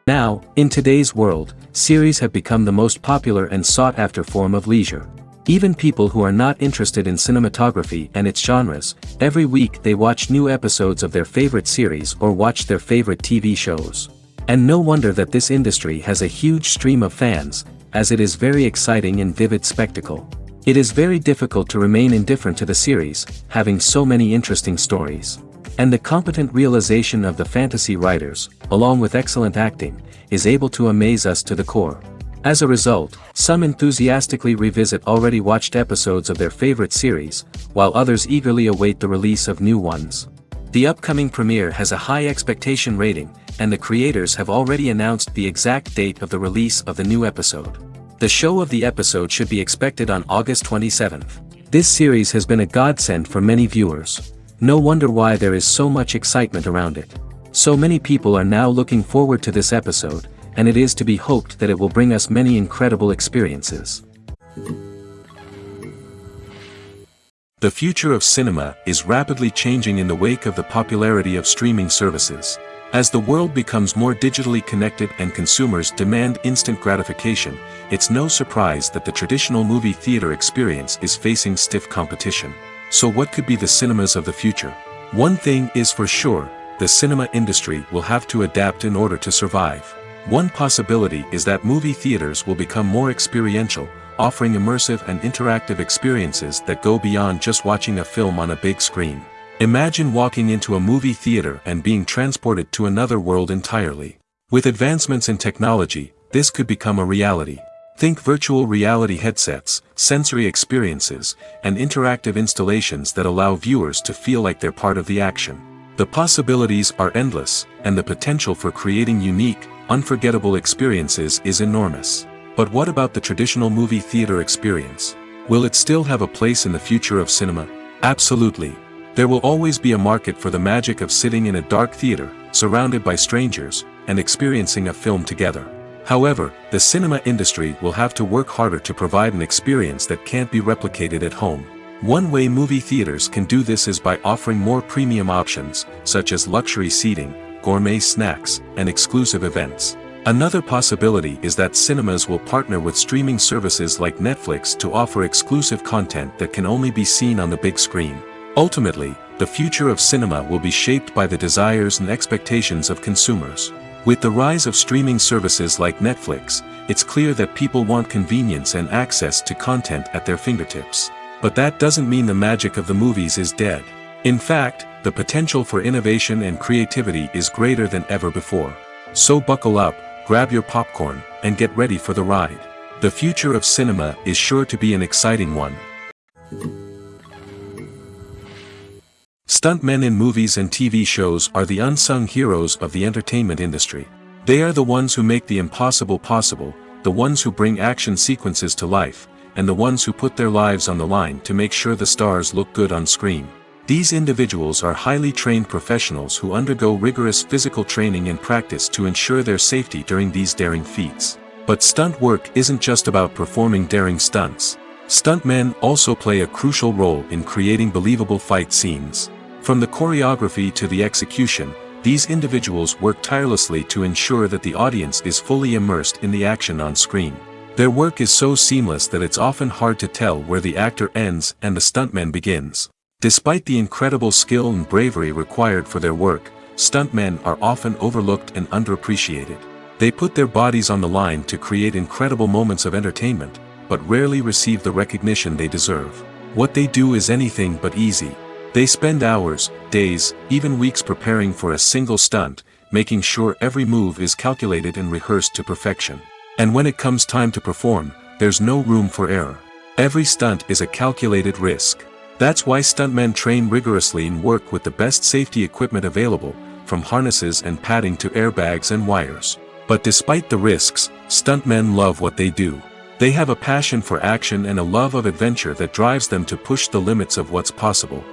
Now, in today's world, series have become the most popular and sought-after form of leisure. Even people who are not interested in cinematography and its genres, every week they watch new episodes of their favorite series or watch their favorite TV shows. And no wonder that this industry has a huge stream of fans, as it is very exciting and vivid spectacle. It is very difficult to remain indifferent to the series, having so many interesting stories. And the competent realization of the fantasy writers, along with excellent acting, is able to amaze us to the core. As a result, some enthusiastically revisit already watched episodes of their favorite series, while others eagerly await the release of new ones. The upcoming premiere has a high expectation rating, and the creators have already announced the exact date of the release of the new episode. The show of the episode should be expected on August 27th. This series has been a godsend for many viewers. No wonder why there is so much excitement around it. So many people are now looking forward to this episode, and it is to be hoped that it will bring us many incredible experiences. The future of cinema is rapidly changing in the wake of the popularity of streaming services. As the world becomes more digitally connected and consumers demand instant gratification, it's no surprise that the traditional movie theater experience is facing stiff competition. So what could be the cinemas of the future? One thing is for sure, the cinema industry will have to adapt in order to survive. One possibility is that movie theaters will become more experiential, offering immersive and interactive experiences that go beyond just watching a film on a big screen. Imagine walking into a movie theater and being transported to another world entirely. With advancements in technology, this could become a reality. Think virtual reality headsets, sensory experiences, and interactive installations that allow viewers to feel like they're part of the action. The possibilities are endless, and the potential for creating unique, unforgettable experiences is enormous. But what about the traditional movie theater experience? Will it still have a place in the future of cinema? Absolutely. There will always be a market for the magic of sitting in a dark theater, surrounded by strangers, and experiencing a film together. However, the cinema industry will have to work harder to provide an experience that can't be replicated at home. One way movie theaters can do this is by offering more premium options, such as luxury seating, gourmet snacks, and exclusive events. Another possibility is that cinemas will partner with streaming services like Netflix to offer exclusive content that can only be seen on the big screen. Ultimately, the future of cinema will be shaped by the desires and expectations of consumers. With the rise of streaming services like Netflix, it's clear that people want convenience and access to content at their fingertips. But that doesn't mean the magic of the movies is dead. In fact, the potential for innovation and creativity is greater than ever before. So buckle up, grab your popcorn, and get ready for the ride. The future of cinema is sure to be an exciting one. Stuntmen in movies and TV shows are the unsung heroes of the entertainment industry. They are the ones who make the impossible possible, the ones who bring action sequences to life, and the ones who put their lives on the line to make sure the stars look good on screen. These individuals are highly trained professionals who undergo rigorous physical training and practice to ensure their safety during these daring feats. But stunt work isn't just about performing daring stunts. Stuntmen also play a crucial role in creating believable fight scenes. From the choreography to the execution, these individuals work tirelessly to ensure that the audience is fully immersed in the action on screen. Their work is so seamless that it's often hard to tell where the actor ends and the stuntman begins. Despite the incredible skill and bravery required for their work, stuntmen are often overlooked and underappreciated. They put their bodies on the line to create incredible moments of entertainment, but rarely receive the recognition they deserve. What they do is anything but easy. They spend hours, days, even weeks preparing for a single stunt, making sure every move is calculated and rehearsed to perfection. And when it comes time to perform, there's no room for error. Every stunt is a calculated risk. That's why stuntmen train rigorously and work with the best safety equipment available, from harnesses and padding to airbags and wires. But despite the risks, stuntmen love what they do. They have a passion for action and a love of adventure that drives them to push the limits of what's possible.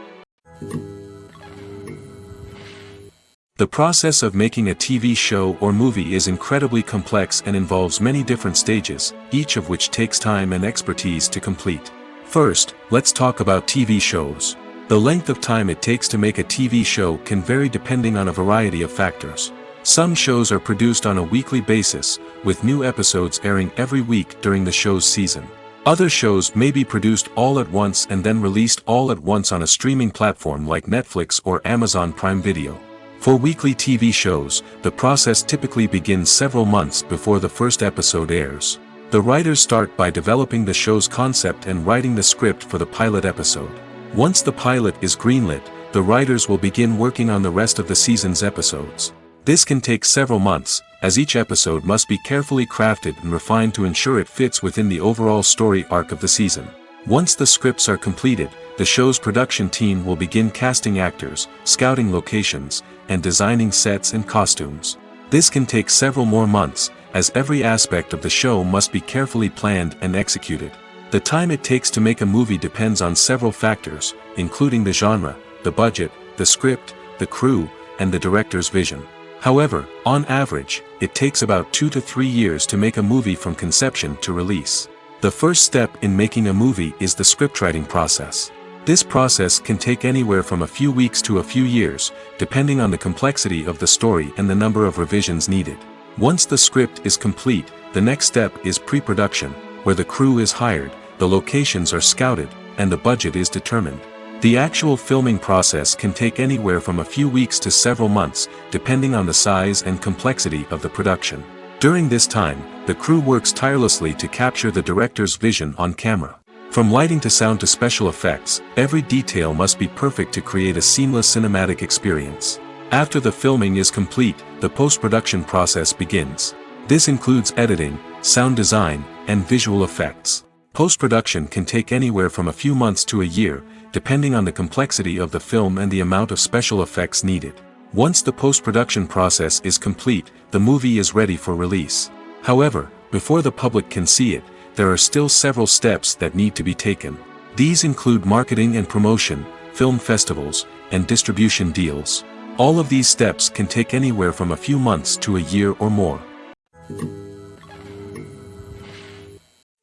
The process of making a TV show or movie is incredibly complex and involves many different stages, each of which takes time and expertise to complete. First, let's talk about TV shows. The length of time it takes to make a TV show can vary depending on a variety of factors. Some shows are produced on a weekly basis, with new episodes airing every week during the show's season. Other shows may be produced all at once and then released all at once on a streaming platform like Netflix or Amazon Prime Video. For weekly TV shows, the process typically begins several months before the first episode airs. The writers start by developing the show's concept and writing the script for the pilot episode. Once the pilot is greenlit, the writers will begin working on the rest of the season's episodes. This can take several months, as each episode must be carefully crafted and refined to ensure it fits within the overall story arc of the season. Once the scripts are completed, the show's production team will begin casting actors, scouting locations, and designing sets and costumes. This can take several more months, as every aspect of the show must be carefully planned and executed. The time it takes to make a movie depends on several factors, including the genre, the budget, the script, the crew, and the director's vision. However, on average, it takes about 2 to 3 years to make a movie from conception to release. The first step in making a movie is the scriptwriting process. This process can take anywhere from a few weeks to a few years, depending on the complexity of the story and the number of revisions needed. Once the script is complete, the next step is pre-production, where the crew is hired, the locations are scouted, and the budget is determined. The actual filming process can take anywhere from a few weeks to several months, depending on the size and complexity of the production. During this time, the crew works tirelessly to capture the director's vision on camera. From lighting to sound to special effects, every detail must be perfect to create a seamless cinematic experience. After the filming is complete, the post-production process begins. This includes editing, sound design, and visual effects. Post-production can take anywhere from a few months to a year, depending on the complexity of the film and the amount of special effects needed. Once the post-production process is complete, the movie is ready for release. However, before the public can see it, there are still several steps that need to be taken. These include marketing and promotion, film festivals, and distribution deals. All of these steps can take anywhere from a few months to a year or more.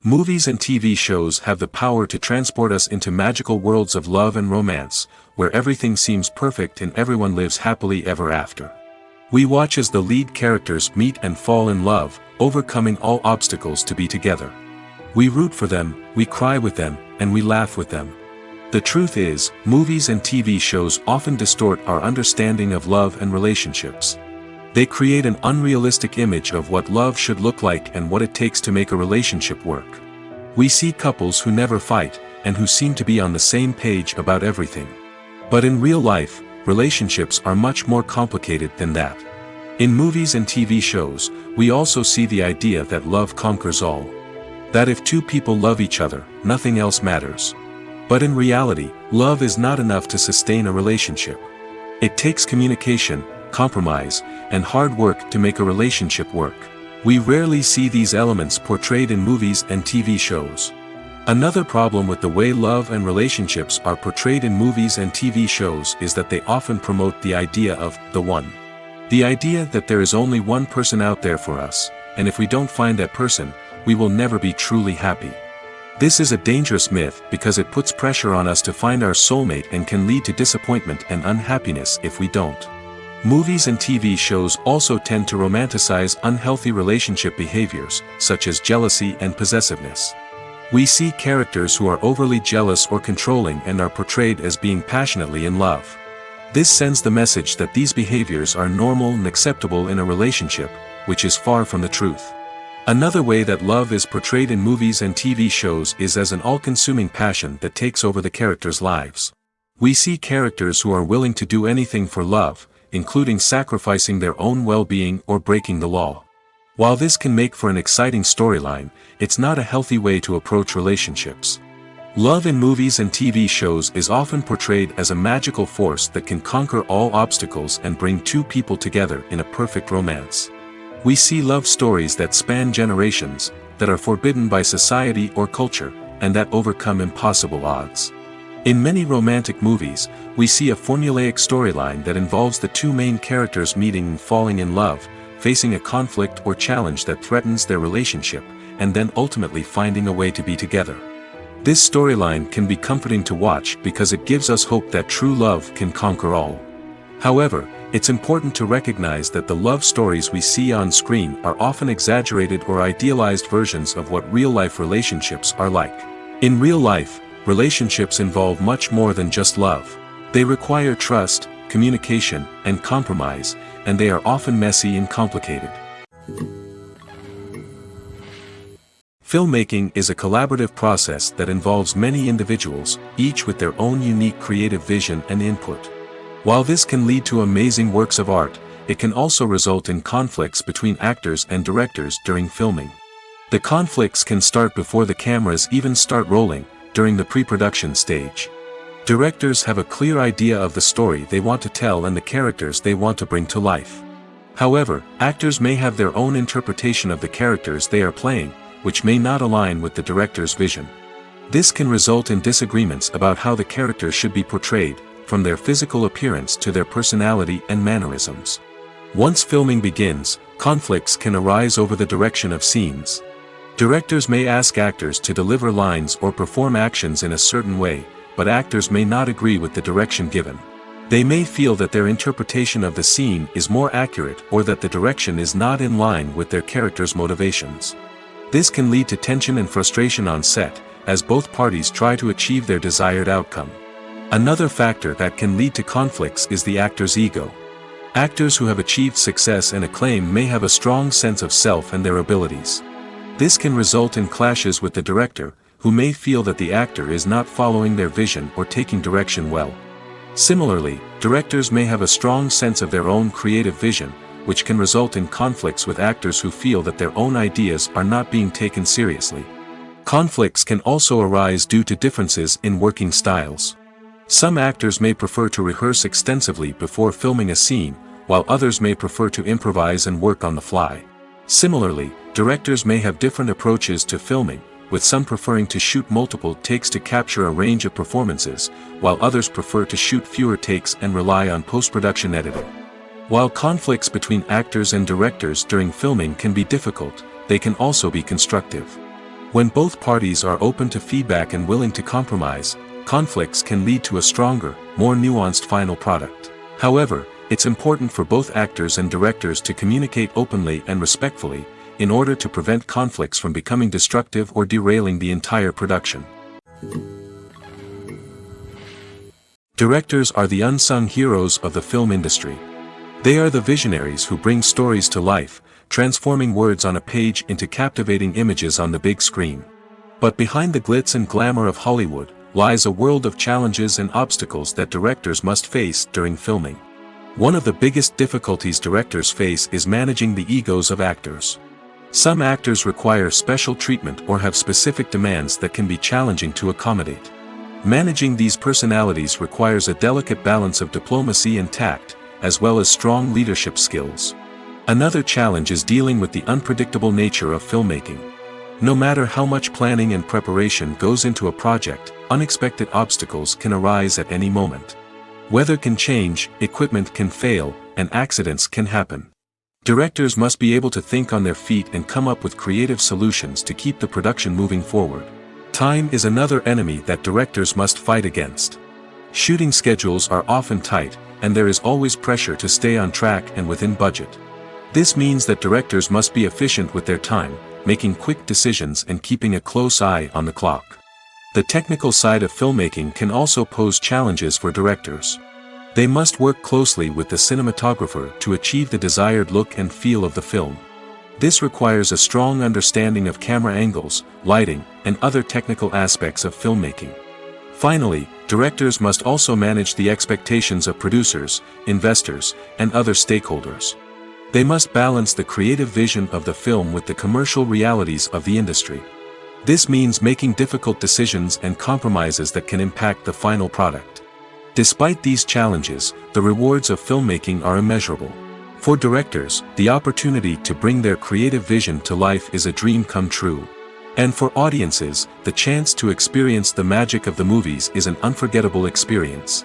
Movies and TV shows have the power to transport us into magical worlds of love and romance, where everything seems perfect and everyone lives happily ever after. We watch as the lead characters meet and fall in love, overcoming all obstacles to be together. We root for them, we cry with them, and we laugh with them. The truth is, movies and TV shows often distort our understanding of love and relationships. They create an unrealistic image of what love should look like and what it takes to make a relationship work. We see couples who never fight, and who seem to be on the same page about everything. But in real life, relationships are much more complicated than that. In movies and TV shows, we also see the idea that love conquers all. That if two people love each other, nothing else matters. But in reality, love is not enough to sustain a relationship. It takes communication, compromise, and hard work to make a relationship work. We rarely see these elements portrayed in movies and TV shows. Another problem with the way love and relationships are portrayed in movies and TV shows is that they often promote the idea of the one. The idea that there is only one person out there for us, and if we don't find that person, we will never be truly happy. This is a dangerous myth because it puts pressure on us to find our soulmate and can lead to disappointment and unhappiness if we don't. Movies and TV shows also tend to romanticize unhealthy relationship behaviors, such as jealousy and possessiveness. We see characters who are overly jealous or controlling and are portrayed as being passionately in love. This sends the message that these behaviors are normal and acceptable in a relationship, which is far from the truth. Another way that love is portrayed in movies and TV shows is as an all-consuming passion that takes over the characters' lives. We see characters who are willing to do anything for love, including sacrificing their own well-being or breaking the law. While this can make for an exciting storyline, it's not a healthy way to approach relationships. Love in movies and TV shows is often portrayed as a magical force that can conquer all obstacles and bring two people together in a perfect romance. We see love stories that span generations, that are forbidden by society or culture, and that overcome impossible odds. In many romantic movies, we see a formulaic storyline that involves the two main characters meeting and falling in love, facing a conflict or challenge that threatens their relationship, and then ultimately finding a way to be together. This storyline can be comforting to watch because it gives us hope that true love can conquer all. However, it's important to recognize that the love stories we see on screen are often exaggerated or idealized versions of what real-life relationships are like. In real life, relationships involve much more than just love. They require trust, communication, and compromise, and they are often messy and complicated. Filmmaking is a collaborative process that involves many individuals, each with their own unique creative vision and input. While this can lead to amazing works of art, it can also result in conflicts between actors and directors during filming. The conflicts can start before the cameras even start rolling, during the pre-production stage. Directors have a clear idea of the story they want to tell and the characters they want to bring to life. However, actors may have their own interpretation of the characters they are playing, which may not align with the director's vision. This can result in disagreements about how the character should be portrayed, from their physical appearance to their personality and mannerisms. Once filming begins, conflicts can arise over the direction of scenes. Directors may ask actors to deliver lines or perform actions in a certain way, but actors may not agree with the direction given. They may feel that their interpretation of the scene is more accurate or that the direction is not in line with their character's motivations. This can lead to tension and frustration on set, as both parties try to achieve their desired outcome. Another factor that can lead to conflicts is the actor's ego. Actors who have achieved success and acclaim may have a strong sense of self and their abilities. This can result in clashes with the director, who may feel that the actor is not following their vision or taking direction well. Similarly, directors may have a strong sense of their own creative vision, which can result in conflicts with actors who feel that their own ideas are not being taken seriously. Conflicts can also arise due to differences in working styles. Some actors may prefer to rehearse extensively before filming a scene, while others may prefer to improvise and work on the fly. Similarly, directors may have different approaches to filming, with some preferring to shoot multiple takes to capture a range of performances, while others prefer to shoot fewer takes and rely on post-production editing. While conflicts between actors and directors during filming can be difficult, they can also be constructive. When both parties are open to feedback and willing to compromise, conflicts can lead to a stronger, more nuanced final product. However, it's important for both actors and directors to communicate openly and respectfully, in order to prevent conflicts from becoming destructive or derailing the entire production. Directors are the unsung heroes of the film industry. They are the visionaries who bring stories to life, transforming words on a page into captivating images on the big screen. But behind the glitz and glamour of Hollywood, lies a world of challenges and obstacles that directors must face during filming. One of the biggest difficulties directors face is managing the egos of actors. Some actors require special treatment or have specific demands that can be challenging to accommodate. Managing these personalities requires a delicate balance of diplomacy and tact, as well as strong leadership skills. Another challenge is dealing with the unpredictable nature of filmmaking. No matter how much planning and preparation goes into a project, unexpected obstacles can arise at any moment. Weather can change, equipment can fail, and accidents can happen. Directors must be able to think on their feet and come up with creative solutions to keep the production moving forward. Time is another enemy that directors must fight against. Shooting schedules are often tight, and there is always pressure to stay on track and within budget. This means that directors must be efficient with their time, making quick decisions and keeping a close eye on the clock. The technical side of filmmaking can also pose challenges for directors. They must work closely with the cinematographer to achieve the desired look and feel of the film. This requires a strong understanding of camera angles, lighting, and other technical aspects of filmmaking. Finally, directors must also manage the expectations of producers, investors, and other stakeholders. They must balance the creative vision of the film with the commercial realities of the industry. This means making difficult decisions and compromises that can impact the final product. Despite these challenges, the rewards of filmmaking are immeasurable. For directors, the opportunity to bring their creative vision to life is a dream come true. And for audiences, the chance to experience the magic of the movies is an unforgettable experience.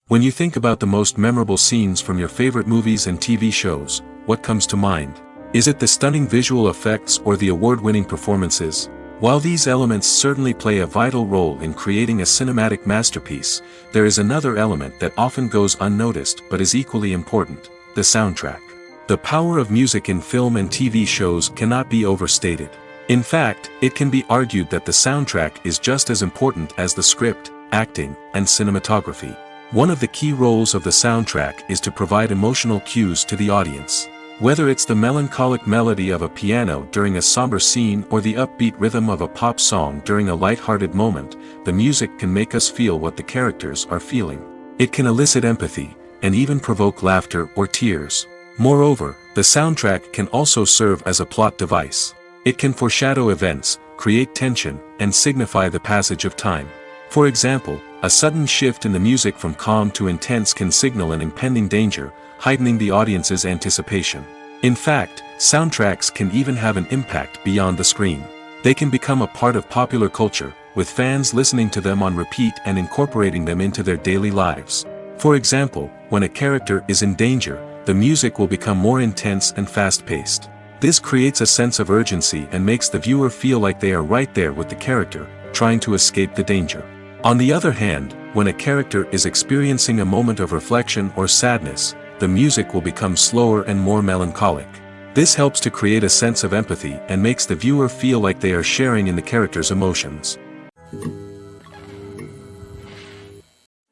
When you think about the most memorable scenes from your favorite movies and TV shows, what comes to mind? Is it the stunning visual effects or the award-winning performances? While these elements certainly play a vital role in creating a cinematic masterpiece, there is another element that often goes unnoticed but is equally important: the soundtrack. The power of music in film and TV shows cannot be overstated. In fact, it can be argued that the soundtrack is just as important as the script, acting, and cinematography. One of the key roles of the soundtrack is to provide emotional cues to the audience. Whether it's the melancholic melody of a piano during a somber scene or the upbeat rhythm of a pop song during a light-hearted moment, the music can make us feel what the characters are feeling. It can elicit empathy, and even provoke laughter or tears. Moreover, the soundtrack can also serve as a plot device. It can foreshadow events, create tension, and signify the passage of time. For example, a sudden shift in the music from calm to intense can signal an impending danger, heightening the audience's anticipation. In fact, soundtracks can even have an impact beyond the screen. They can become a part of popular culture, with fans listening to them on repeat and incorporating them into their daily lives. For example, when a character is in danger, the music will become more intense and fast-paced. This creates a sense of urgency and makes the viewer feel like they are right there with the character, trying to escape the danger. On the other hand, when a character is experiencing a moment of reflection or sadness, the music will become slower and more melancholic. This helps to create a sense of empathy and makes the viewer feel like they are sharing in the character's emotions.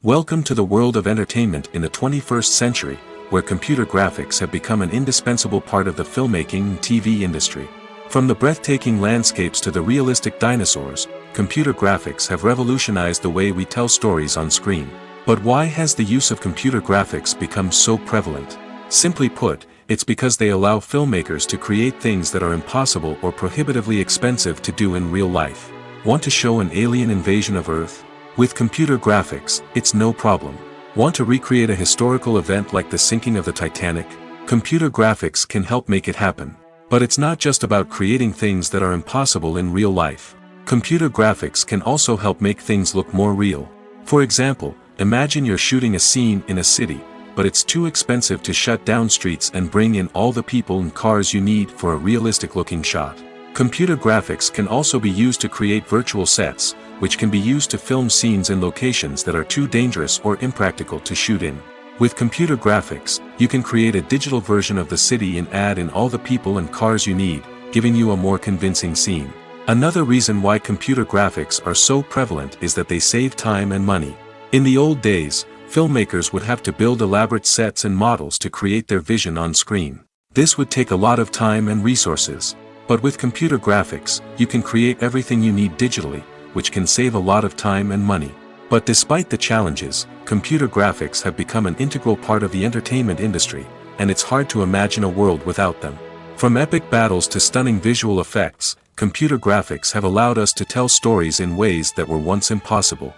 Welcome to the world of entertainment in the 21st century, where computer graphics have become an indispensable part of the filmmaking and TV industry. From the breathtaking landscapes to the realistic dinosaurs, computer graphics have revolutionized the way we tell stories on screen. But why has the use of computer graphics become so prevalent? Simply put, it's because they allow filmmakers to create things that are impossible or prohibitively expensive to do in real life. Want to show an alien invasion of Earth? With computer graphics, it's no problem. Want to recreate a historical event like the sinking of the Titanic? Computer graphics can help make it happen. But it's not just about creating things that are impossible in real life. Computer graphics can also help make things look more real. For example, imagine you're shooting a scene in a city, but it's too expensive to shut down streets and bring in all the people and cars you need for a realistic-looking shot. Computer graphics can also be used to create virtual sets, which can be used to film scenes in locations that are too dangerous or impractical to shoot in. With computer graphics, you can create a digital version of the city and add in all the people and cars you need, giving you a more convincing scene. Another reason why computer graphics are so prevalent is that they save time and money. In the old days, filmmakers would have to build elaborate sets and models to create their vision on screen. This would take a lot of time and resources. But with computer graphics, you can create everything you need digitally, which can save a lot of time and money. But despite the challenges, computer graphics have become an integral part of the entertainment industry, and it's hard to imagine a world without them. From epic battles to stunning visual effects, computer graphics have allowed us to tell stories in ways that were once impossible.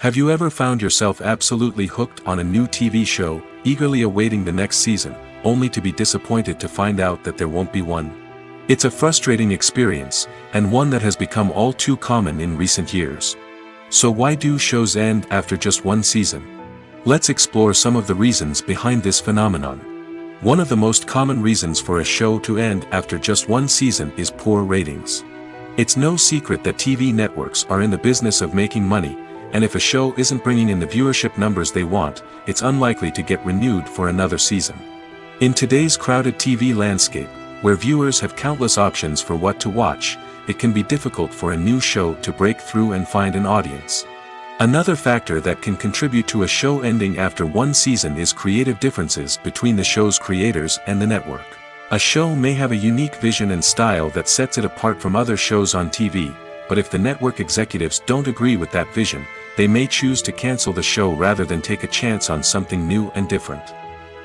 Have you ever found yourself absolutely hooked on a new TV show, eagerly awaiting the next season, only to be disappointed to find out that there won't be one? It's a frustrating experience, and one that has become all too common in recent years. So why do shows end after just one season? Let's explore some of the reasons behind this phenomenon. One of the most common reasons for a show to end after just one season is poor ratings. It's no secret that TV networks are in the business of making money, and if a show isn't bringing in the viewership numbers they want, it's unlikely to get renewed for another season. In today's crowded TV landscape, where viewers have countless options for what to watch, it can be difficult for a new show to break through and find an audience. Another factor that can contribute to a show ending after one season is creative differences between the show's creators and the network. A show may have a unique vision and style that sets it apart from other shows on TV, but if the network executives don't agree with that vision, they may choose to cancel the show rather than take a chance on something new and different.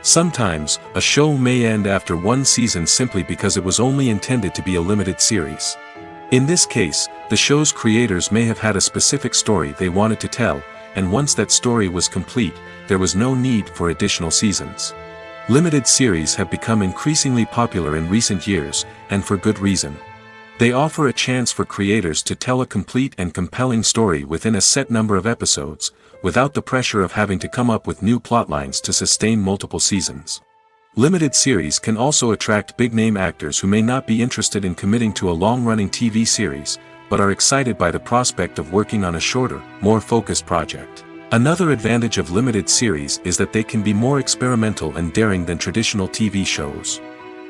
Sometimes, a show may end after one season simply because it was only intended to be a limited series. In this case, the show's creators may have had a specific story they wanted to tell, and once that story was complete, there was no need for additional seasons. Limited series have become increasingly popular in recent years, and for good reason. They offer a chance for creators to tell a complete and compelling story within a set number of episodes, without the pressure of having to come up with new plotlines to sustain multiple seasons. Limited series can also attract big-name actors who may not be interested in committing to a long-running TV series, but are excited by the prospect of working on a shorter, more focused project. Another advantage of limited series is that they can be more experimental and daring than traditional TV shows.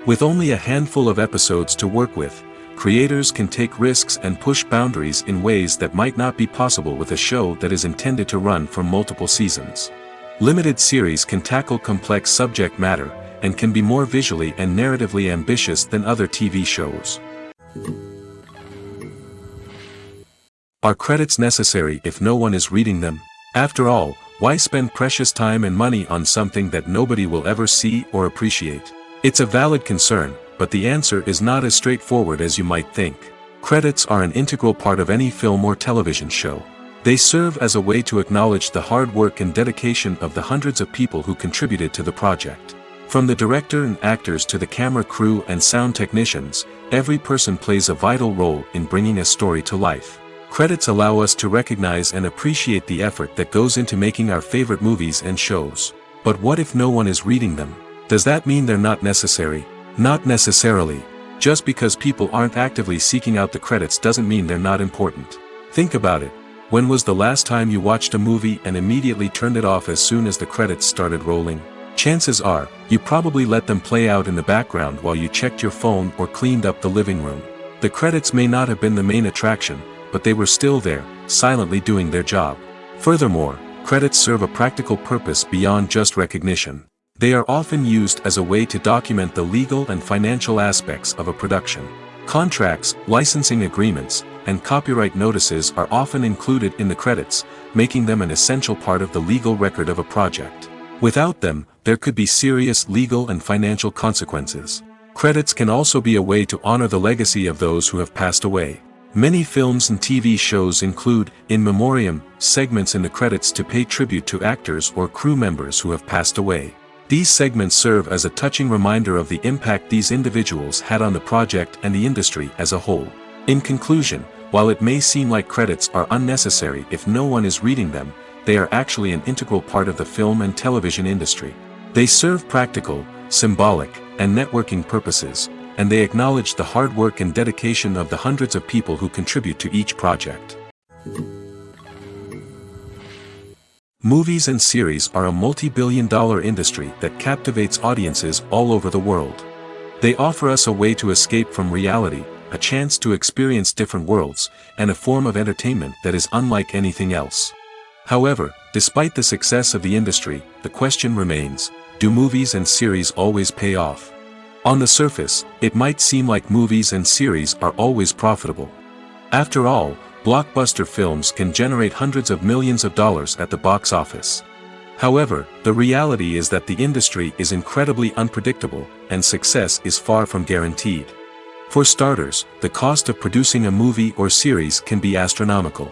With only a handful of episodes to work with, creators can take risks and push boundaries in ways that might not be possible with a show that is intended to run for multiple seasons. Limited series can tackle complex subject matter, and can be more visually and narratively ambitious than other TV shows. Are credits necessary if no one is reading them? After all, why spend precious time and money on something that nobody will ever see or appreciate? It's a valid concern, but the answer is not as straightforward as you might think. Credits are an integral part of any film or television show. They serve as a way to acknowledge the hard work and dedication of the hundreds of people who contributed to the project. From the director and actors to the camera crew and sound technicians, every person plays a vital role in bringing a story to life. Credits allow us to recognize and appreciate the effort that goes into making our favorite movies and shows. But what if no one is reading them? Does that mean they're not necessary? Not necessarily. Just because people aren't actively seeking out the credits doesn't mean they're not important. Think about it. When was the last time you watched a movie and immediately turned it off as soon as the credits started rolling? Chances are, you probably let them play out in the background while you checked your phone or cleaned up the living room. The credits may not have been the main attraction, but they were still there, silently doing their job. Furthermore, credits serve a practical purpose beyond just recognition. They are often used as a way to document the legal and financial aspects of a production. Contracts, licensing agreements, and copyright notices are often included in the credits, making them an essential part of the legal record of a project. Without them, there could be serious legal and financial consequences. Credits can also be a way to honor the legacy of those who have passed away. Many films and TV shows include, in memoriam, segments in the credits to pay tribute to actors or crew members who have passed away. These segments serve as a touching reminder of the impact these individuals had on the project and the industry as a whole. In conclusion, while it may seem like credits are unnecessary if no one is reading them, they are actually an integral part of the film and television industry. They serve practical, symbolic, and networking purposes, and they acknowledge the hard work and dedication of the hundreds of people who contribute to each project. Movies and series are a multi-billion-dollar industry that captivates audiences all over the world. They offer us a way to escape from reality, a chance to experience different worlds, and a form of entertainment that is unlike anything else. However, despite the success of the industry, the question remains, do movies and series always pay off? On the surface, it might seem like movies and series are always profitable. After all, blockbuster films can generate hundreds of millions of dollars at the box office. However, the reality is that the industry is incredibly unpredictable, and success is far from guaranteed. For starters, the cost of producing a movie or series can be astronomical.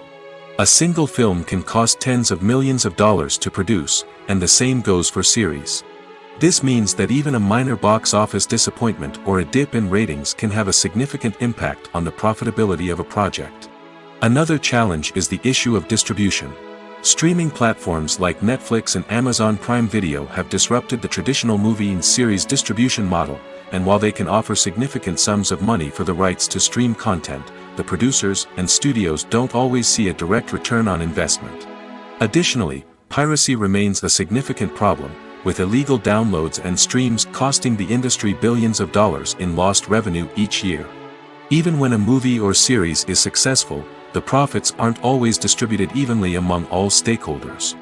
A single film can cost tens of millions of dollars to produce, and the same goes for series. This means that even a minor box office disappointment or a dip in ratings can have a significant impact on the profitability of a project. Another challenge is the issue of distribution. Streaming platforms like Netflix and Amazon Prime Video have disrupted the traditional movie and series distribution model, and while they can offer significant sums of money for the rights to stream content, the producers and studios don't always see a direct return on investment. Additionally, piracy remains a significant problem, with illegal downloads and streams costing the industry billions of dollars in lost revenue each year. Even when a movie or series is successful, the profits aren't always distributed evenly among all stakeholders.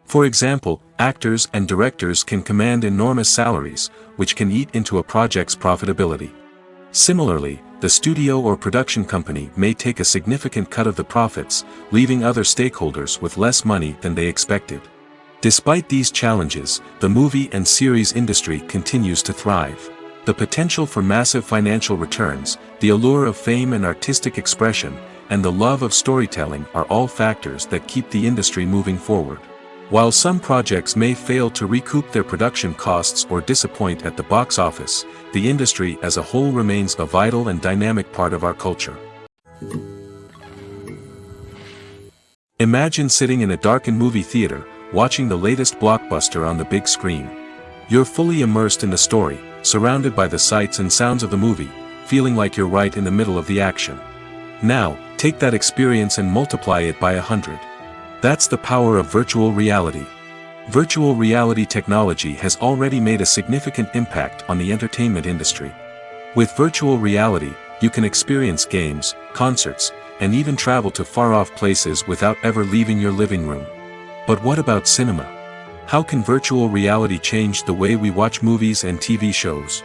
For example, actors and directors can command enormous salaries, which can eat into a project's profitability. Similarly, the studio or production company may take a significant cut of the profits, leaving other stakeholders with less money than they expected. Despite these challenges, the movie and series industry continues to thrive. The potential for massive financial returns, the allure of fame and artistic expression, and the love of storytelling are all factors that keep the industry moving forward. While some projects may fail to recoup their production costs or disappoint at the box office, the industry as a whole remains a vital and dynamic part of our culture. Imagine sitting in a darkened movie theater, watching the latest blockbuster on the big screen. You're fully immersed in the story, surrounded by the sights and sounds of the movie, feeling like you're right in the middle of the action. Now, take that experience and multiply it by 100. That's the power of virtual reality. Virtual reality technology has already made a significant impact on the entertainment industry. With virtual reality, you can experience games, concerts, and even travel to far-off places without ever leaving your living room. But what about cinema? How can virtual reality change the way we watch movies and TV shows?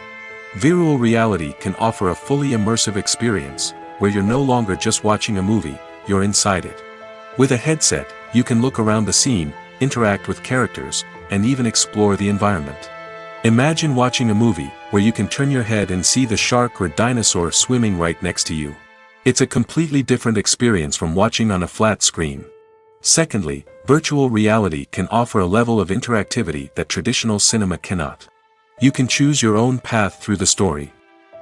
Virtual reality can offer a fully immersive experience, where you're no longer just watching a movie, you're inside it. With a headset, you can look around the scene, interact with characters, and even explore the environment. Imagine watching a movie where you can turn your head and see the shark or dinosaur swimming right next to you. It's a completely different experience from watching on a flat screen. Secondly, virtual reality can offer a level of interactivity that traditional cinema cannot. You can choose your own path through the story.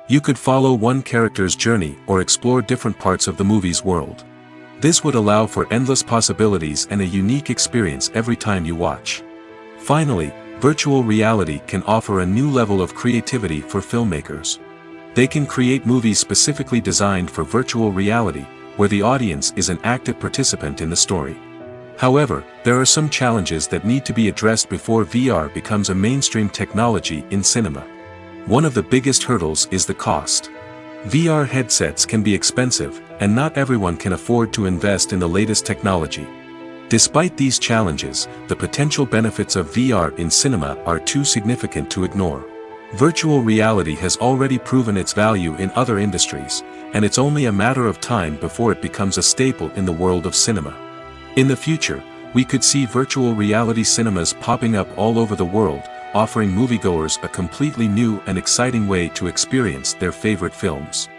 You could follow one character's journey or explore different parts of the movie's world. This would allow for endless possibilities and a unique experience every time you watch. Finally, virtual reality can offer a new level of creativity for filmmakers. They can create movies specifically designed for virtual reality, where the audience is an active participant in the story. However, there are some challenges that need to be addressed before VR becomes a mainstream technology in cinema. One of the biggest hurdles is the cost. VR headsets can be expensive, and not everyone can afford to invest in the latest technology. Despite these challenges, the potential benefits of VR in cinema are too significant to ignore. Virtual reality has already proven its value in other industries, and it's only a matter of time before it becomes a staple in the world of cinema. In the future, we could see virtual reality cinemas popping up all over the world, offering moviegoers a completely new and exciting way to experience their favorite films.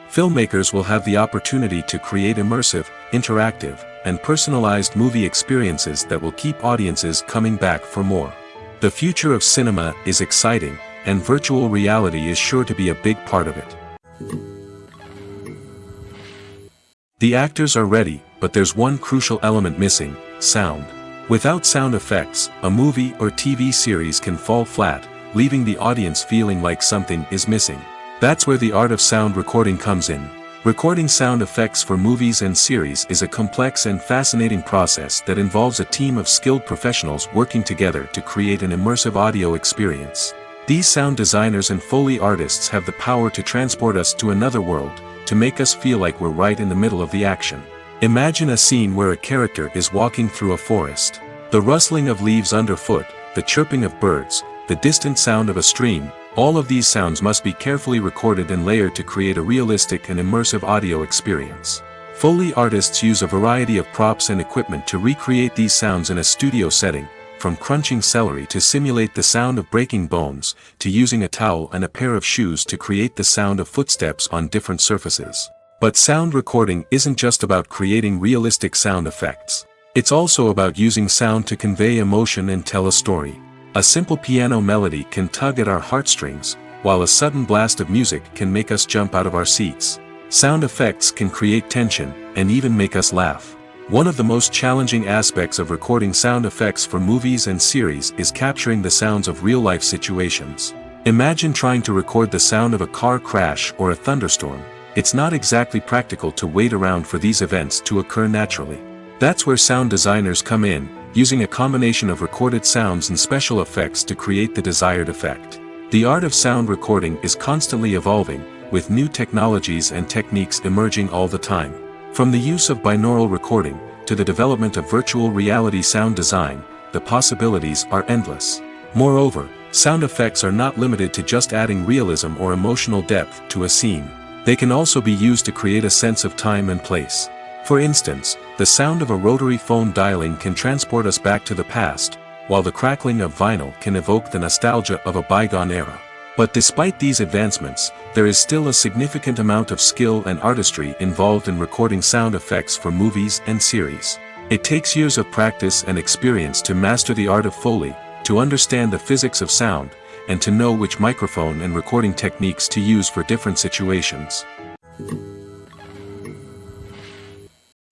Filmmakers will have the opportunity to create immersive, interactive, and personalized movie experiences that will keep audiences coming back for more. The future of cinema is exciting, and virtual reality is sure to be a big part of it. The actors are ready, but there's one crucial element missing: sound. Without sound effects, a movie or TV series can fall flat, leaving the audience feeling like something is missing. That's where the art of sound recording comes in. Recording sound effects for movies and series is a complex and fascinating process that involves a team of skilled professionals working together to create an immersive audio experience. These sound designers and Foley artists have the power to transport us to another world, to make us feel like we're right in the middle of the action. Imagine a scene where a character is walking through a forest. The rustling of leaves underfoot, the chirping of birds, the distant sound of a stream, all of these sounds must be carefully recorded and layered to create a realistic and immersive audio experience. Foley artists use a variety of props and equipment to recreate these sounds in a studio setting, from crunching celery to simulate the sound of breaking bones, to using a towel and a pair of shoes to create the sound of footsteps on different surfaces. But sound recording isn't just about creating realistic sound effects. It's also about using sound to convey emotion and tell a story. A simple piano melody can tug at our heartstrings, while a sudden blast of music can make us jump out of our seats. Sound effects can create tension, and even make us laugh. One of the most challenging aspects of recording sound effects for movies and series is capturing the sounds of real-life situations. Imagine trying to record the sound of a car crash or a thunderstorm. It's not exactly practical to wait around for these events to occur naturally. That's where sound designers come in, using a combination of recorded sounds and special effects to create the desired effect. The art of sound recording is constantly evolving, with new technologies and techniques emerging all the time. From the use of binaural recording, to the development of virtual reality sound design, the possibilities are endless. Moreover, sound effects are not limited to just adding realism or emotional depth to a scene. They can also be used to create a sense of time and place. For instance, the sound of a rotary phone dialing can transport us back to the past, while the crackling of vinyl can evoke the nostalgia of a bygone era. But despite these advancements, there is still a significant amount of skill and artistry involved in recording sound effects for movies and series. It takes years of practice and experience to master the art of Foley, to understand the physics of sound, and to know which microphone and recording techniques to use for different situations.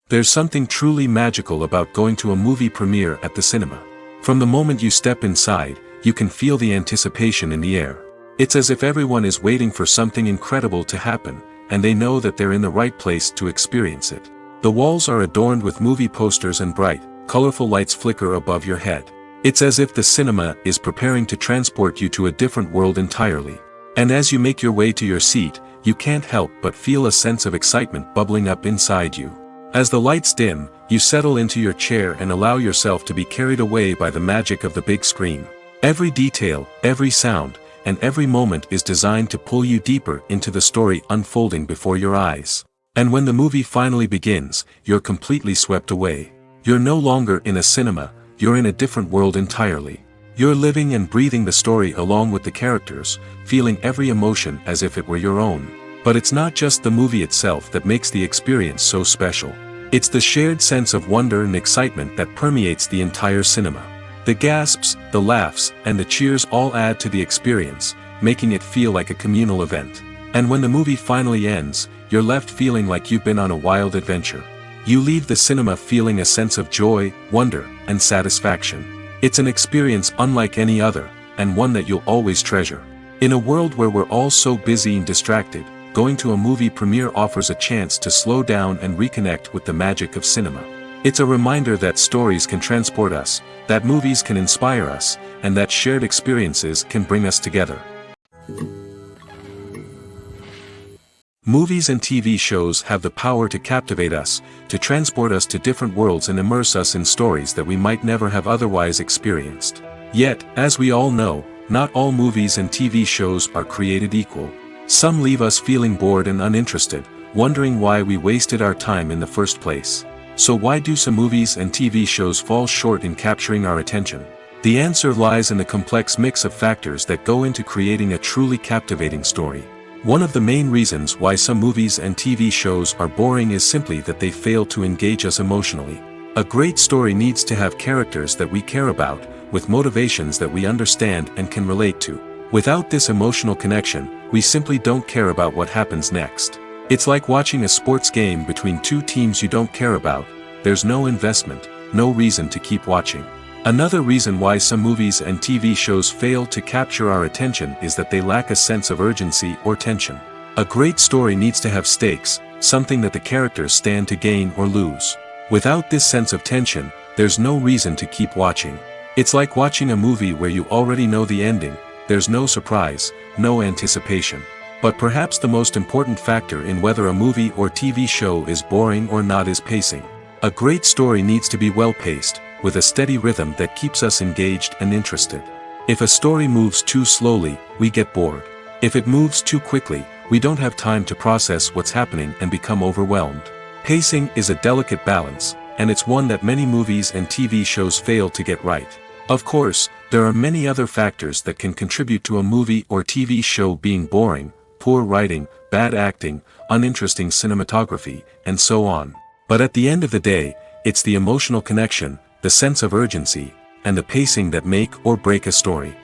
There's something truly magical about going to a movie premiere at the cinema. From the moment you step inside, you can feel the anticipation in the air. It's as if everyone is waiting for something incredible to happen, and they know that they're in the right place to experience it. The walls are adorned with movie posters and bright, colorful lights flicker above your head. It's as if the cinema is preparing to transport you to a different world entirely. And as you make your way to your seat, you can't help but feel a sense of excitement bubbling up inside you. As the lights dim, you settle into your chair and allow yourself to be carried away by the magic of the big screen. Every detail, every sound, and every moment is designed to pull you deeper into the story unfolding before your eyes. And when the movie finally begins, you're completely swept away. You're no longer in a cinema, you're in a different world entirely. You're living and breathing the story along with the characters, feeling every emotion as if it were your own. But it's not just the movie itself that makes the experience so special. It's the shared sense of wonder and excitement that permeates the entire cinema. The gasps, the laughs, and the cheers all add to the experience, making it feel like a communal event. And when the movie finally ends, you're left feeling like you've been on a wild adventure. You leave the cinema feeling a sense of joy, wonder, and satisfaction. It's an experience unlike any other, and one that you'll always treasure. In a world where we're all so busy and distracted, going to a movie premiere offers a chance to slow down and reconnect with the magic of cinema. It's a reminder that stories can transport us, that movies can inspire us, and that shared experiences can bring us together. Movies and TV shows have the power to captivate us, to transport us to different worlds and immerse us in stories that we might never have otherwise experienced. Yet, as we all know, not all movies and TV shows are created equal. Some leave us feeling bored and uninterested, wondering why we wasted our time in the first place. So why do some movies and TV shows fall short in capturing our attention? The answer lies in the complex mix of factors that go into creating a truly captivating story. One of the main reasons why some movies and TV shows are boring is simply that they fail to engage us emotionally. A great story needs to have characters that we care about, with motivations that we understand and can relate to. Without this emotional connection, we simply don't care about what happens next. It's like watching a sports game between two teams you don't care about. There's no investment, no reason to keep watching. Another reason why some movies and TV shows fail to capture our attention is that they lack a sense of urgency or tension. A great story needs to have stakes, something that the characters stand to gain or lose. Without this sense of tension, there's no reason to keep watching. It's like watching a movie where you already know the ending. There's no surprise, no anticipation. But perhaps the most important factor in whether a movie or TV show is boring or not is pacing. A great story needs to be well-paced, with a steady rhythm that keeps us engaged and interested. If a story moves too slowly, we get bored. If it moves too quickly, we don't have time to process what's happening and become overwhelmed. Pacing is a delicate balance, and it's one that many movies and TV shows fail to get right. Of course, there are many other factors that can contribute to a movie or TV show being boring: poor writing, bad acting, uninteresting cinematography, and so on. But at the end of the day, it's the emotional connection, the sense of urgency, and the pacing that make or break a story.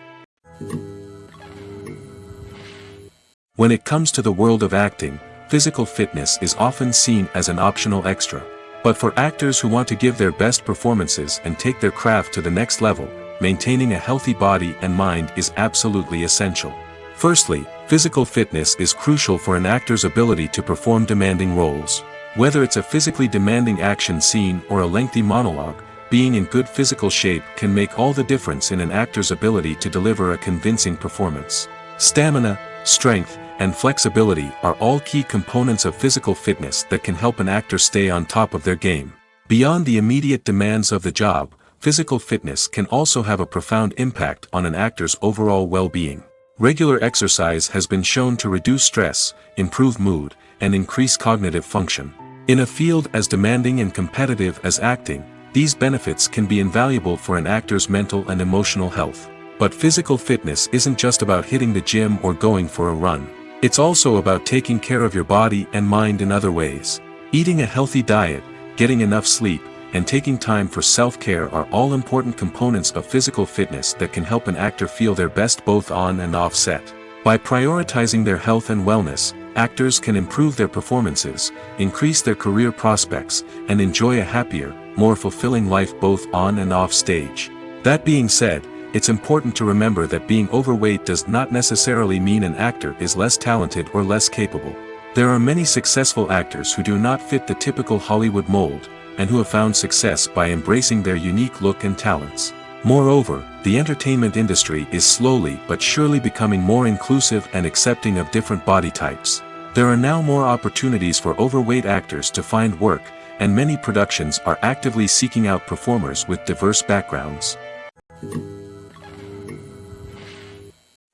When it comes to the world of acting, physical fitness is often seen as an optional extra. But for actors who want to give their best performances and take their craft to the next level, maintaining a healthy body and mind is absolutely essential. Firstly, physical fitness is crucial for an actor's ability to perform demanding roles. Whether it's a physically demanding action scene or a lengthy monologue, being in good physical shape can make all the difference in an actor's ability to deliver a convincing performance. Stamina, strength, and flexibility are all key components of physical fitness that can help an actor stay on top of their game. Beyond the immediate demands of the job, physical fitness can also have a profound impact on an actor's overall well-being. Regular exercise has been shown to reduce stress, improve mood, and increase cognitive function. In a field as demanding and competitive as acting, these benefits can be invaluable for an actor's mental and emotional health. But physical fitness isn't just about hitting the gym or going for a run. It's also about taking care of your body and mind in other ways. Eating a healthy diet, getting enough sleep, and taking time for self-care are all important components of physical fitness that can help an actor feel their best both on and off set. By prioritizing their health and wellness, actors can improve their performances, increase their career prospects, and enjoy a happier, more fulfilling life both on and off stage. That being said, it's important to remember that being overweight does not necessarily mean an actor is less talented or less capable. There are many successful actors who do not fit the typical Hollywood mold, and who have found success by embracing their unique look and talents. Moreover, the entertainment industry is slowly but surely becoming more inclusive and accepting of different body types. There are now more opportunities for overweight actors to find work, and many productions are actively seeking out performers with diverse backgrounds.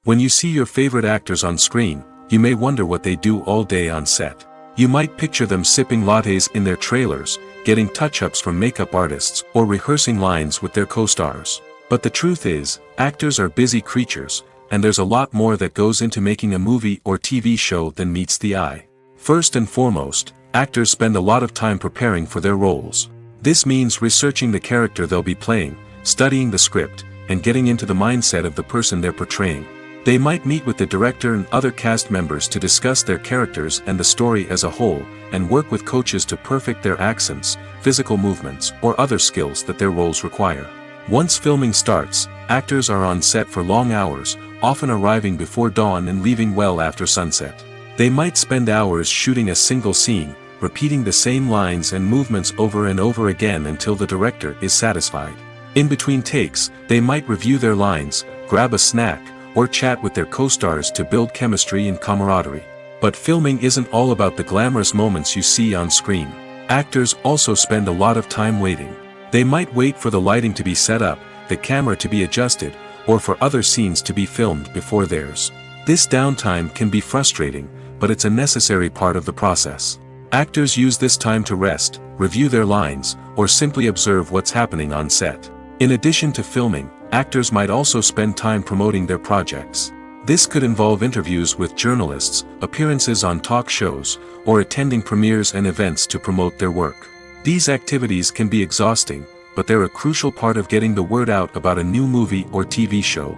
When you see your favorite actors on screen, you may wonder what they do all day on set. You might picture them sipping lattes in their trailers, getting touch-ups from makeup artists, or rehearsing lines with their co-stars. But the truth is, actors are busy creatures, and there's a lot more that goes into making a movie or TV show than meets the eye. First and foremost, actors spend a lot of time preparing for their roles. This means researching the character they'll be playing, studying the script, and getting into the mindset of the person they're portraying. They might meet with the director and other cast members to discuss their characters and the story as a whole, and work with coaches to perfect their accents, physical movements, or other skills that their roles require. Once filming starts, actors are on set for long hours, often arriving before dawn and leaving well after sunset. They might spend hours shooting a single scene, repeating the same lines and movements over and over again until the director is satisfied. In between takes, they might review their lines, grab a snack, or chat with their co-stars to build chemistry and camaraderie. But filming isn't all about the glamorous moments you see on screen. Actors also spend a lot of time waiting. They might wait for the lighting to be set up, the camera to be adjusted, or for other scenes to be filmed before theirs. This downtime can be frustrating, but it's a necessary part of the process. Actors use this time to rest, review their lines, or simply observe what's happening on set. In addition to filming, actors might also spend time promoting their projects. This could involve interviews with journalists, appearances on talk shows, or attending premieres and events to promote their work. These activities can be exhausting, but they're a crucial part of getting the word out about a new movie or TV show.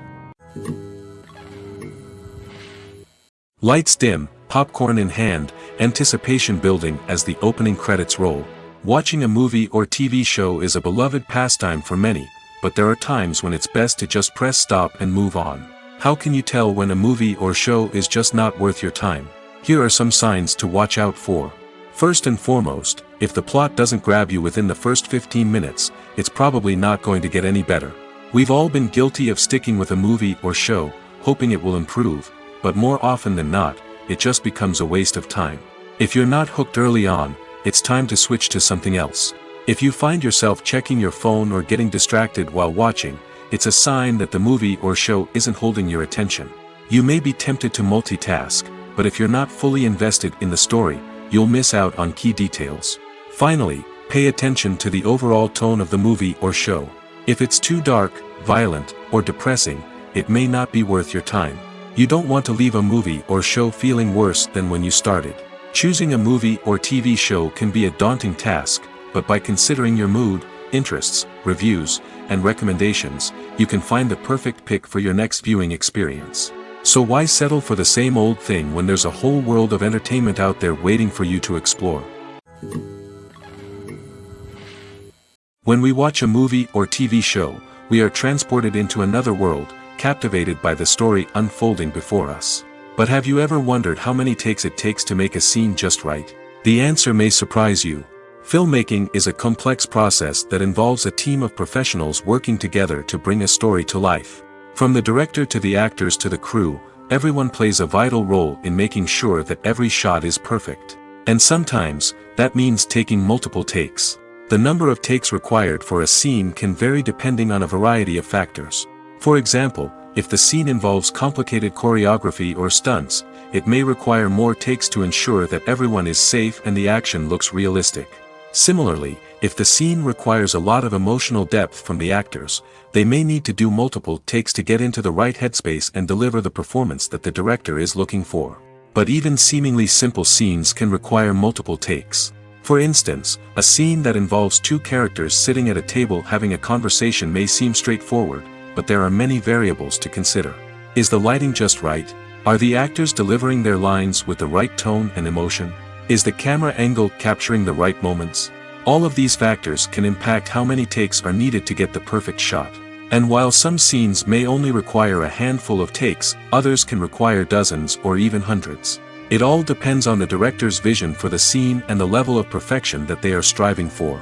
Lights dim, popcorn in hand, anticipation building as the opening credits roll. Watching a movie or TV show is a beloved pastime for many, but there are times when it's best to just press stop and move on. How can you tell when a movie or show is just not worth your time? Here are some signs to watch out for. First and foremost, if the plot doesn't grab you within the first 15 minutes, it's probably not going to get any better. We've all been guilty of sticking with a movie or show, hoping it will improve, but more often than not, it just becomes a waste of time. If you're not hooked early on, it's time to switch to something else. If you find yourself checking your phone or getting distracted while watching, it's a sign that the movie or show isn't holding your attention. You may be tempted to multitask, but if you're not fully invested in the story, you'll miss out on key details. Finally, pay attention to the overall tone of the movie or show. If it's too dark, violent, or depressing, it may not be worth your time. You don't want to leave a movie or show feeling worse than when you started. Choosing a movie or TV show can be a daunting task, but by considering your mood, interests, reviews, and recommendations, you can find the perfect pick for your next viewing experience. So why settle for the same old thing when there's a whole world of entertainment out there waiting for you to explore? When we watch a movie or TV show, we are transported into another world, captivated by the story unfolding before us. But have you ever wondered how many takes it takes to make a scene just right? The answer may surprise you. Filmmaking is a complex process that involves a team of professionals working together to bring a story to life. From the director to the actors to the crew, everyone plays a vital role in making sure that every shot is perfect. And sometimes, that means taking multiple takes. The number of takes required for a scene can vary depending on a variety of factors. For example, if the scene involves complicated choreography or stunts, it may require more takes to ensure that everyone is safe and the action looks realistic. Similarly, if the scene requires a lot of emotional depth from the actors, they may need to do multiple takes to get into the right headspace and deliver the performance that the director is looking for. But even seemingly simple scenes can require multiple takes. For instance, a scene that involves two characters sitting at a table having a conversation may seem straightforward, but there are many variables to consider. Is the lighting just right? Are the actors delivering their lines with the right tone and emotion? Is the camera angle capturing the right moments? All of these factors can impact how many takes are needed to get the perfect shot. And while some scenes may only require a handful of takes, others can require dozens or even hundreds. It all depends on the director's vision for the scene and the level of perfection that they are striving for.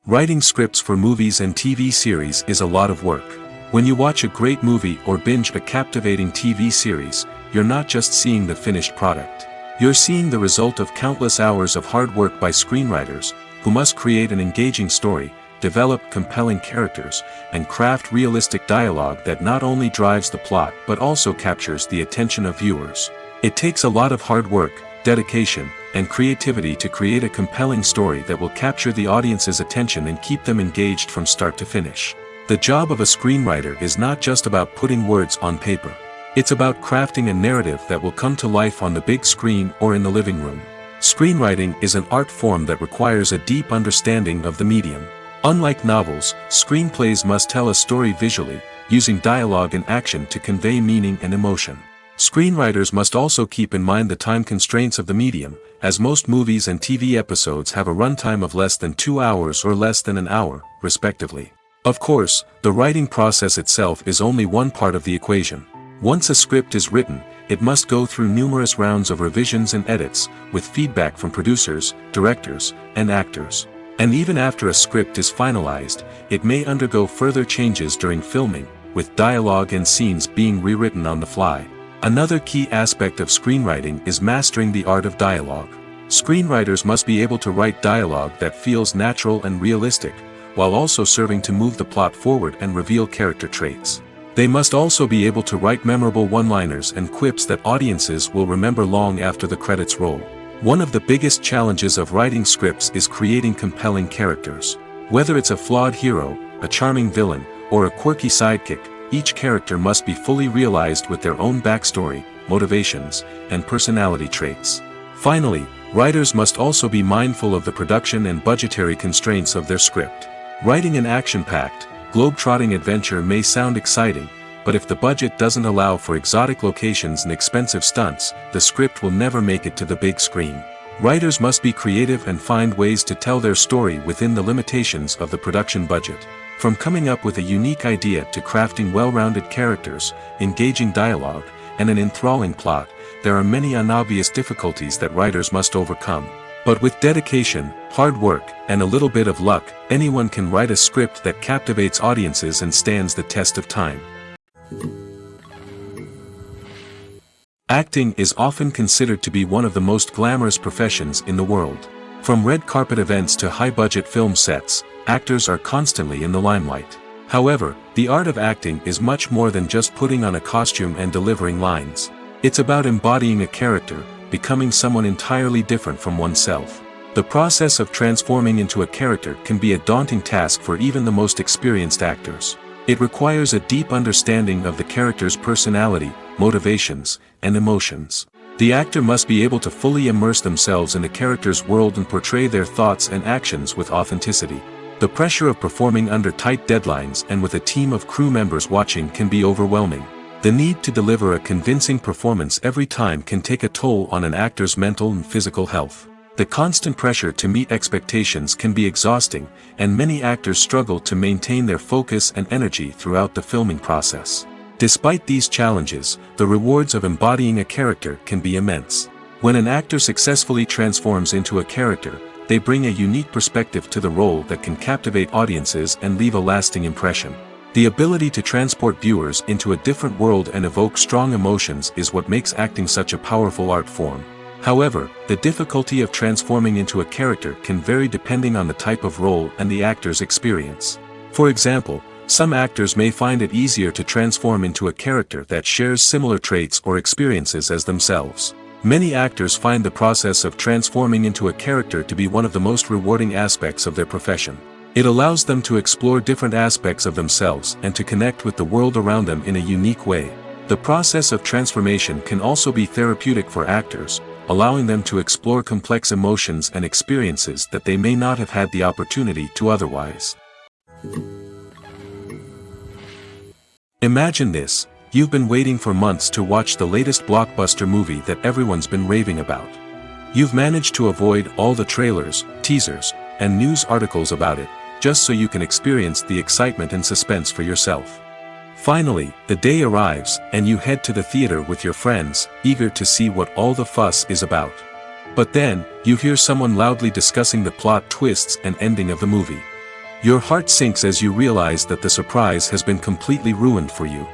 Writing scripts for movies and TV series is a lot of work. When you watch a great movie or binge a captivating TV series, you're not just seeing the finished product. You're seeing the result of countless hours of hard work by screenwriters, who must create an engaging story, develop compelling characters, and craft realistic dialogue that not only drives the plot but also captures the attention of viewers. It takes a lot of hard work, dedication, and creativity to create a compelling story that will capture the audience's attention and keep them engaged from start to finish. The job of a screenwriter is not just about putting words on paper. It's about crafting a narrative that will come to life on the big screen or in the living room. Screenwriting is an art form that requires a deep understanding of the medium. Unlike novels, screenplays must tell a story visually, using dialogue and action to convey meaning and emotion. Screenwriters must also keep in mind the time constraints of the medium, as most movies and TV episodes have a runtime of less than 2 hours or less than an hour, respectively. Of course, the writing process itself is only one part of the equation. Once a script is written, it must go through numerous rounds of revisions and edits, with feedback from producers, directors, and actors. And even after a script is finalized, it may undergo further changes during filming, with dialogue and scenes being rewritten on the fly. Another key aspect of screenwriting is mastering the art of dialogue. Screenwriters must be able to write dialogue that feels natural and realistic, while also serving to move the plot forward and reveal character traits. They must also be able to write memorable one-liners and quips that audiences will remember long after the credits roll. One of the biggest challenges of writing scripts is creating compelling characters. Whether it's a flawed hero, a charming villain, or a quirky sidekick, each character must be fully realized with their own backstory, motivations, and personality traits. Finally, writers must also be mindful of the production and budgetary constraints of their script. Writing an action-packed, globe-trotting adventure may sound exciting, but if the budget doesn't allow for exotic locations and expensive stunts, the script will never make it to the big screen. Writers must be creative and find ways to tell their story within the limitations of the production budget. From coming up with a unique idea to crafting well-rounded characters, engaging dialogue, and an enthralling plot, there are many unobvious difficulties that writers must overcome. But with dedication, hard work, and a little bit of luck, anyone can write a script that captivates audiences and stands the test of time. Acting is often considered to be one of the most glamorous professions in the world. From red carpet events to high-budget film sets, actors are constantly in the limelight. However, the art of acting is much more than just putting on a costume and delivering lines. It's about embodying a character, becoming someone entirely different from oneself. The process of transforming into a character can be a daunting task for even the most experienced actors. It requires a deep understanding of the character's personality, motivations, and emotions. The actor must be able to fully immerse themselves in the character's world and portray their thoughts and actions with authenticity. The pressure of performing under tight deadlines and with a team of crew members watching can be overwhelming. The need to deliver a convincing performance every time can take a toll on an actor's mental and physical health. The constant pressure to meet expectations can be exhausting, and many actors struggle to maintain their focus and energy throughout the filming process. Despite these challenges, the rewards of embodying a character can be immense. When an actor successfully transforms into a character, they bring a unique perspective to the role that can captivate audiences and leave a lasting impression. The ability to transport viewers into a different world and evoke strong emotions is what makes acting such a powerful art form. However, the difficulty of transforming into a character can vary depending on the type of role and the actor's experience. For example, some actors may find it easier to transform into a character that shares similar traits or experiences as themselves. Many actors find the process of transforming into a character to be one of the most rewarding aspects of their profession. It allows them to explore different aspects of themselves and to connect with the world around them in a unique way. The process of transformation can also be therapeutic for actors, allowing them to explore complex emotions and experiences that they may not have had the opportunity to otherwise. Imagine this: you've been waiting for months to watch the latest blockbuster movie that everyone's been raving about. You've managed to avoid all the trailers, teasers, and news articles about it, just so you can experience the excitement and suspense for yourself. Finally, the day arrives, and you head to the theater with your friends, eager to see what all the fuss is about. But then, you hear someone loudly discussing the plot twists and ending of the movie. Your heart sinks as you realize that the surprise has been completely ruined for you.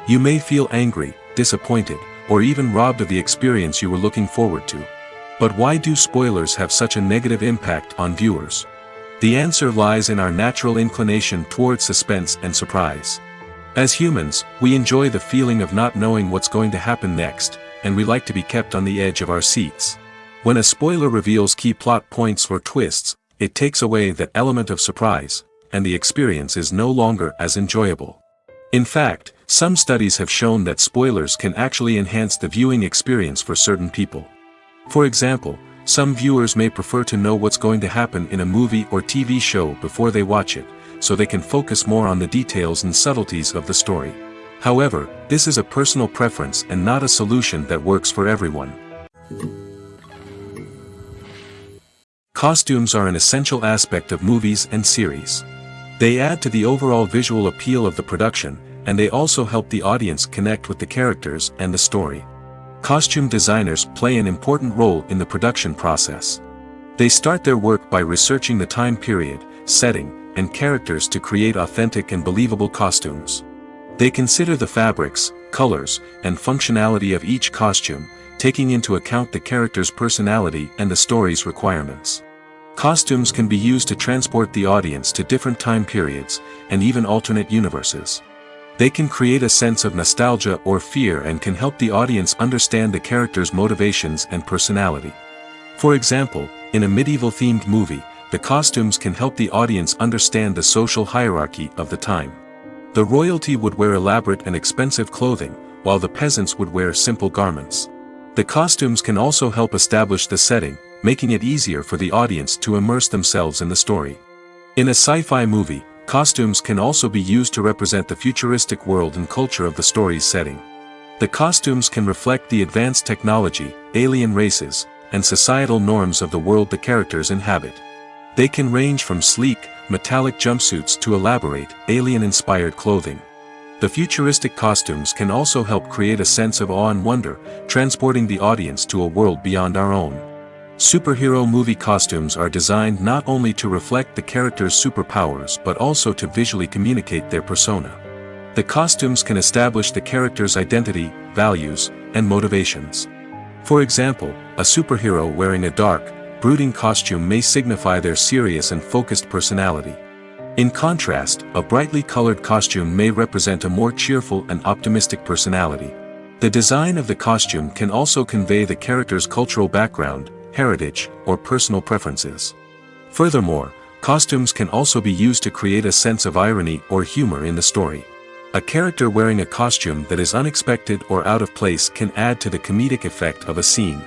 You may feel angry, disappointed, or even robbed of the experience you were looking forward to. But why do spoilers have such a negative impact on viewers? The answer lies in our natural inclination toward suspense and surprise. As humans, we enjoy the feeling of not knowing what's going to happen next, and we like to be kept on the edge of our seats. When a spoiler reveals key plot points or twists, it takes away that element of surprise, and the experience is no longer as enjoyable. In fact, some studies have shown that spoilers can actually enhance the viewing experience for certain people. For example, some viewers may prefer to know what's going to happen in a movie or TV show before they watch it, so they can focus more on the details and subtleties of the story. However, this is a personal preference and not a solution that works for everyone. Costumes are an essential aspect of movies and series. They add to the overall visual appeal of the production, and they also help the audience connect with the characters and the story. Costume designers play an important role in the production process. They start their work by researching the time period, setting, and characters to create authentic and believable costumes. They consider the fabrics, colors, and functionality of each costume, taking into account the character's personality and the story's requirements. Costumes can be used to transport the audience to different time periods, and even alternate universes. They can create a sense of nostalgia or fear and can help the audience understand the character's motivations and personality. For example, in a medieval-themed movie, the costumes can help the audience understand the social hierarchy of the time. The royalty would wear elaborate and expensive clothing, while the peasants would wear simple garments. The costumes can also help establish the setting, making it easier for the audience to immerse themselves in the story. In a sci-fi movie, costumes can also be used to represent the futuristic world and culture of the story's setting. The costumes can reflect the advanced technology, alien races, and societal norms of the world the characters inhabit. They can range from sleek, metallic jumpsuits to elaborate, alien-inspired clothing. The futuristic costumes can also help create a sense of awe and wonder, transporting the audience to a world beyond our own. Superhero movie costumes are designed not only to reflect the character's superpowers but also to visually communicate their persona. The costumes can establish the character's identity, values, and motivations. For example, a superhero wearing a dark, brooding costume may signify their serious and focused personality. In contrast, a brightly colored costume may represent a more cheerful and optimistic personality. The design of the costume can also convey the character's cultural background, heritage, or personal preferences. Furthermore, costumes can also be used to create a sense of irony or humor in the story. A character wearing a costume that is unexpected or out of place can add to the comedic effect of a scene.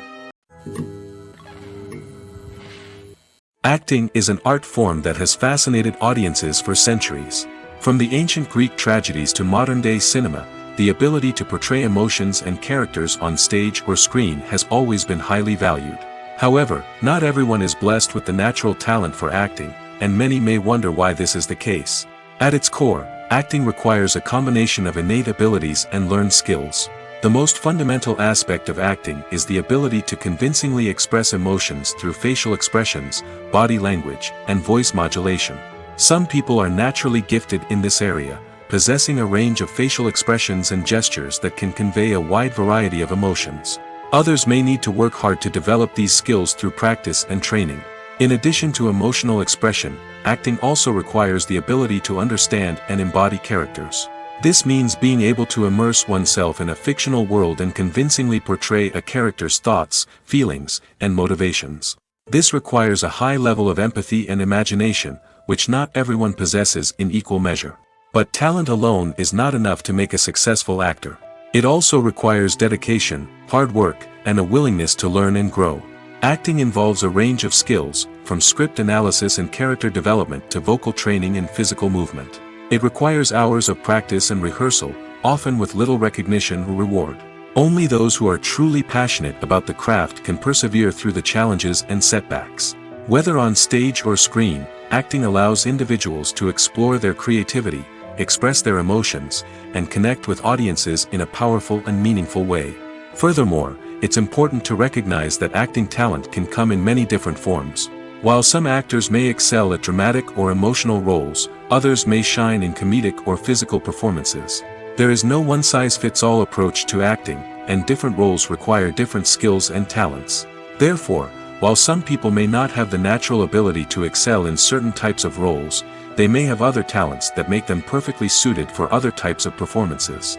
Acting is an art form that has fascinated audiences for centuries. From the ancient Greek tragedies to modern-day cinema, the ability to portray emotions and characters on stage or screen has always been highly valued. However, not everyone is blessed with the natural talent for acting, and many may wonder why this is the case. At its core, acting requires a combination of innate abilities and learned skills. The most fundamental aspect of acting is the ability to convincingly express emotions through facial expressions, body language, and voice modulation. Some people are naturally gifted in this area, possessing a range of facial expressions and gestures that can convey a wide variety of emotions. Others may need to work hard to develop these skills through practice and training. In addition to emotional expression, acting also requires the ability to understand and embody characters. This means being able to immerse oneself in a fictional world and convincingly portray a character's thoughts, feelings, and motivations. This requires a high level of empathy and imagination, which not everyone possesses in equal measure. But talent alone is not enough to make a successful actor. It also requires dedication, hard work, and a willingness to learn and grow. Acting involves a range of skills, from script analysis and character development to vocal training and physical movement. It requires hours of practice and rehearsal, often with little recognition or reward. Only those who are truly passionate about the craft can persevere through the challenges and setbacks. Whether on stage or screen, acting allows individuals to explore their creativity, express their emotions, and connect with audiences in a powerful and meaningful way. Furthermore, it's important to recognize that acting talent can come in many different forms. While some actors may excel at dramatic or emotional roles, others may shine in comedic or physical performances. There is no one-size-fits-all approach to acting, and different roles require different skills and talents. Therefore, while some people may not have the natural ability to excel in certain types of roles, they may have other talents that make them perfectly suited for other types of performances.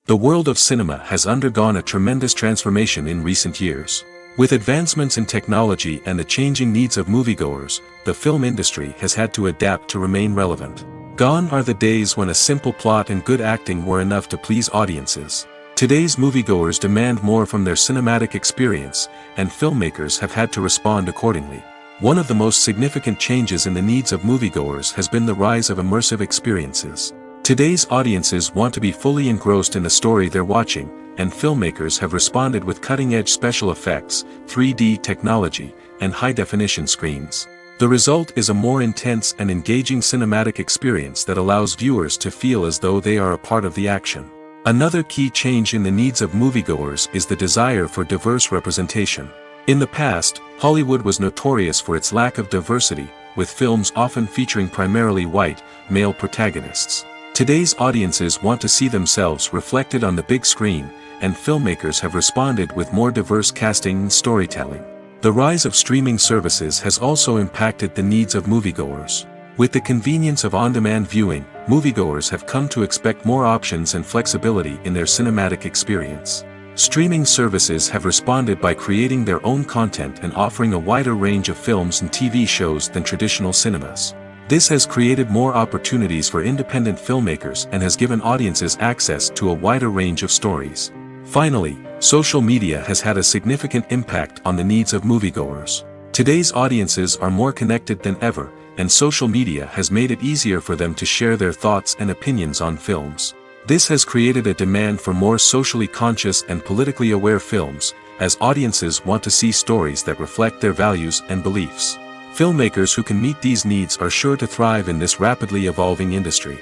The world of cinema has undergone a tremendous transformation in recent years. With advancements in technology and the changing needs of moviegoers, the film industry has had to adapt to remain relevant. Gone are the days when a simple plot and good acting were enough to please audiences. Today's moviegoers demand more from their cinematic experience, and filmmakers have had to respond accordingly. One of the most significant changes in the needs of moviegoers has been the rise of immersive experiences. Today's audiences want to be fully engrossed in the story they're watching, and filmmakers have responded with cutting-edge special effects, 3D technology, and high-definition screens. The result is a more intense and engaging cinematic experience that allows viewers to feel as though they are a part of the action. Another key change in the needs of moviegoers is the desire for diverse representation. In the past, Hollywood was notorious for its lack of diversity, with films often featuring primarily white, male protagonists. Today's audiences want to see themselves reflected on the big screen, and filmmakers have responded with more diverse casting and storytelling. The rise of streaming services has also impacted the needs of moviegoers. With the convenience of on-demand viewing, moviegoers have come to expect more options and flexibility in their cinematic experience. Streaming services have responded by creating their own content and offering a wider range of films and TV shows than traditional cinemas. This has created more opportunities for independent filmmakers and has given audiences access to a wider range of stories. Finally, social media has had a significant impact on the needs of moviegoers. Today's audiences are more connected than ever, and social media has made it easier for them to share their thoughts and opinions on films. This has created a demand for more socially conscious and politically aware films, as audiences want to see stories that reflect their values and beliefs. Filmmakers who can meet these needs are sure to thrive in this rapidly evolving industry.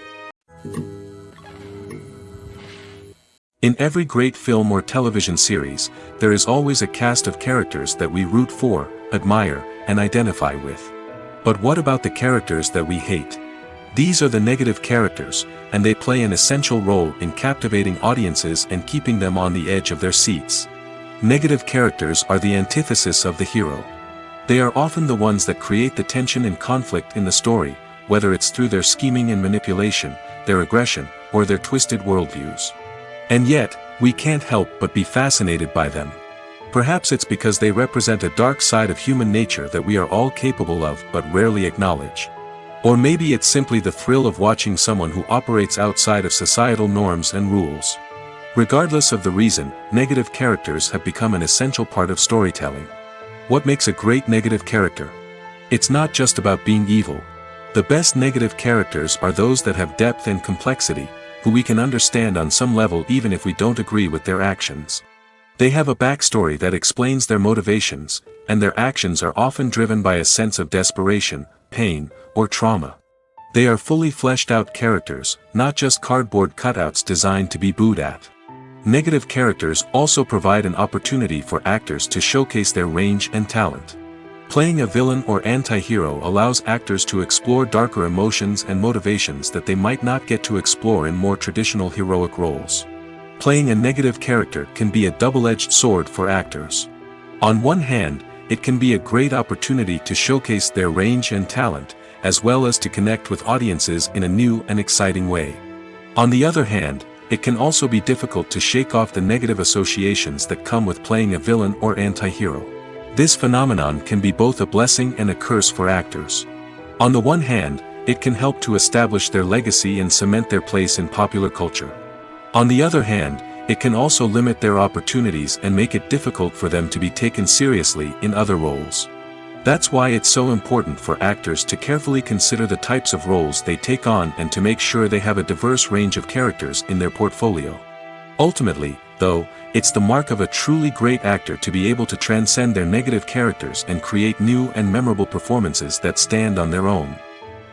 In every great film or television series, there is always a cast of characters that we root for, admire, and identify with. But what about the characters that we hate? These are the negative characters, and they play an essential role in captivating audiences and keeping them on the edge of their seats. Negative characters are the antithesis of the hero. They are often the ones that create the tension and conflict in the story, whether it's through their scheming and manipulation, their aggression, or their twisted worldviews. And yet, we can't help but be fascinated by them. Perhaps it's because they represent a dark side of human nature that we are all capable of but rarely acknowledge. Or maybe it's simply the thrill of watching someone who operates outside of societal norms and rules. Regardless of the reason, negative characters have become an essential part of storytelling. What makes a great negative character? It's not just about being evil. The best negative characters are those that have depth and complexity, who we can understand on some level even if we don't agree with their actions. They have a backstory that explains their motivations, and their actions are often driven by a sense of desperation, pain, or trauma. They are fully fleshed out characters, not just cardboard cutouts designed to be booed at. Negative characters also provide an opportunity for actors to showcase their range and talent. Playing a villain or anti-hero allows actors to explore darker emotions and motivations that they might not get to explore in more traditional heroic roles. Playing a negative character can be a double-edged sword for actors. On one hand, it can be a great opportunity to showcase their range and talent, as well as to connect with audiences in a new and exciting way. On the other hand, it can also be difficult to shake off the negative associations that come with playing a villain or anti-hero. This phenomenon can be both a blessing and a curse for actors. On the one hand, it can help to establish their legacy and cement their place in popular culture. On the other hand, it can also limit their opportunities and make it difficult for them to be taken seriously in other roles. That's why it's so important for actors to carefully consider the types of roles they take on and to make sure they have a diverse range of characters in their portfolio. Ultimately, though, it's the mark of a truly great actor to be able to transcend their negative characters and create new and memorable performances that stand on their own.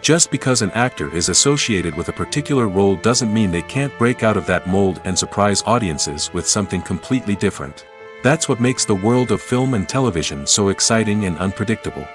Just because an actor is associated with a particular role doesn't mean they can't break out of that mold and surprise audiences with something completely different. That's what makes the world of film and television so exciting and unpredictable.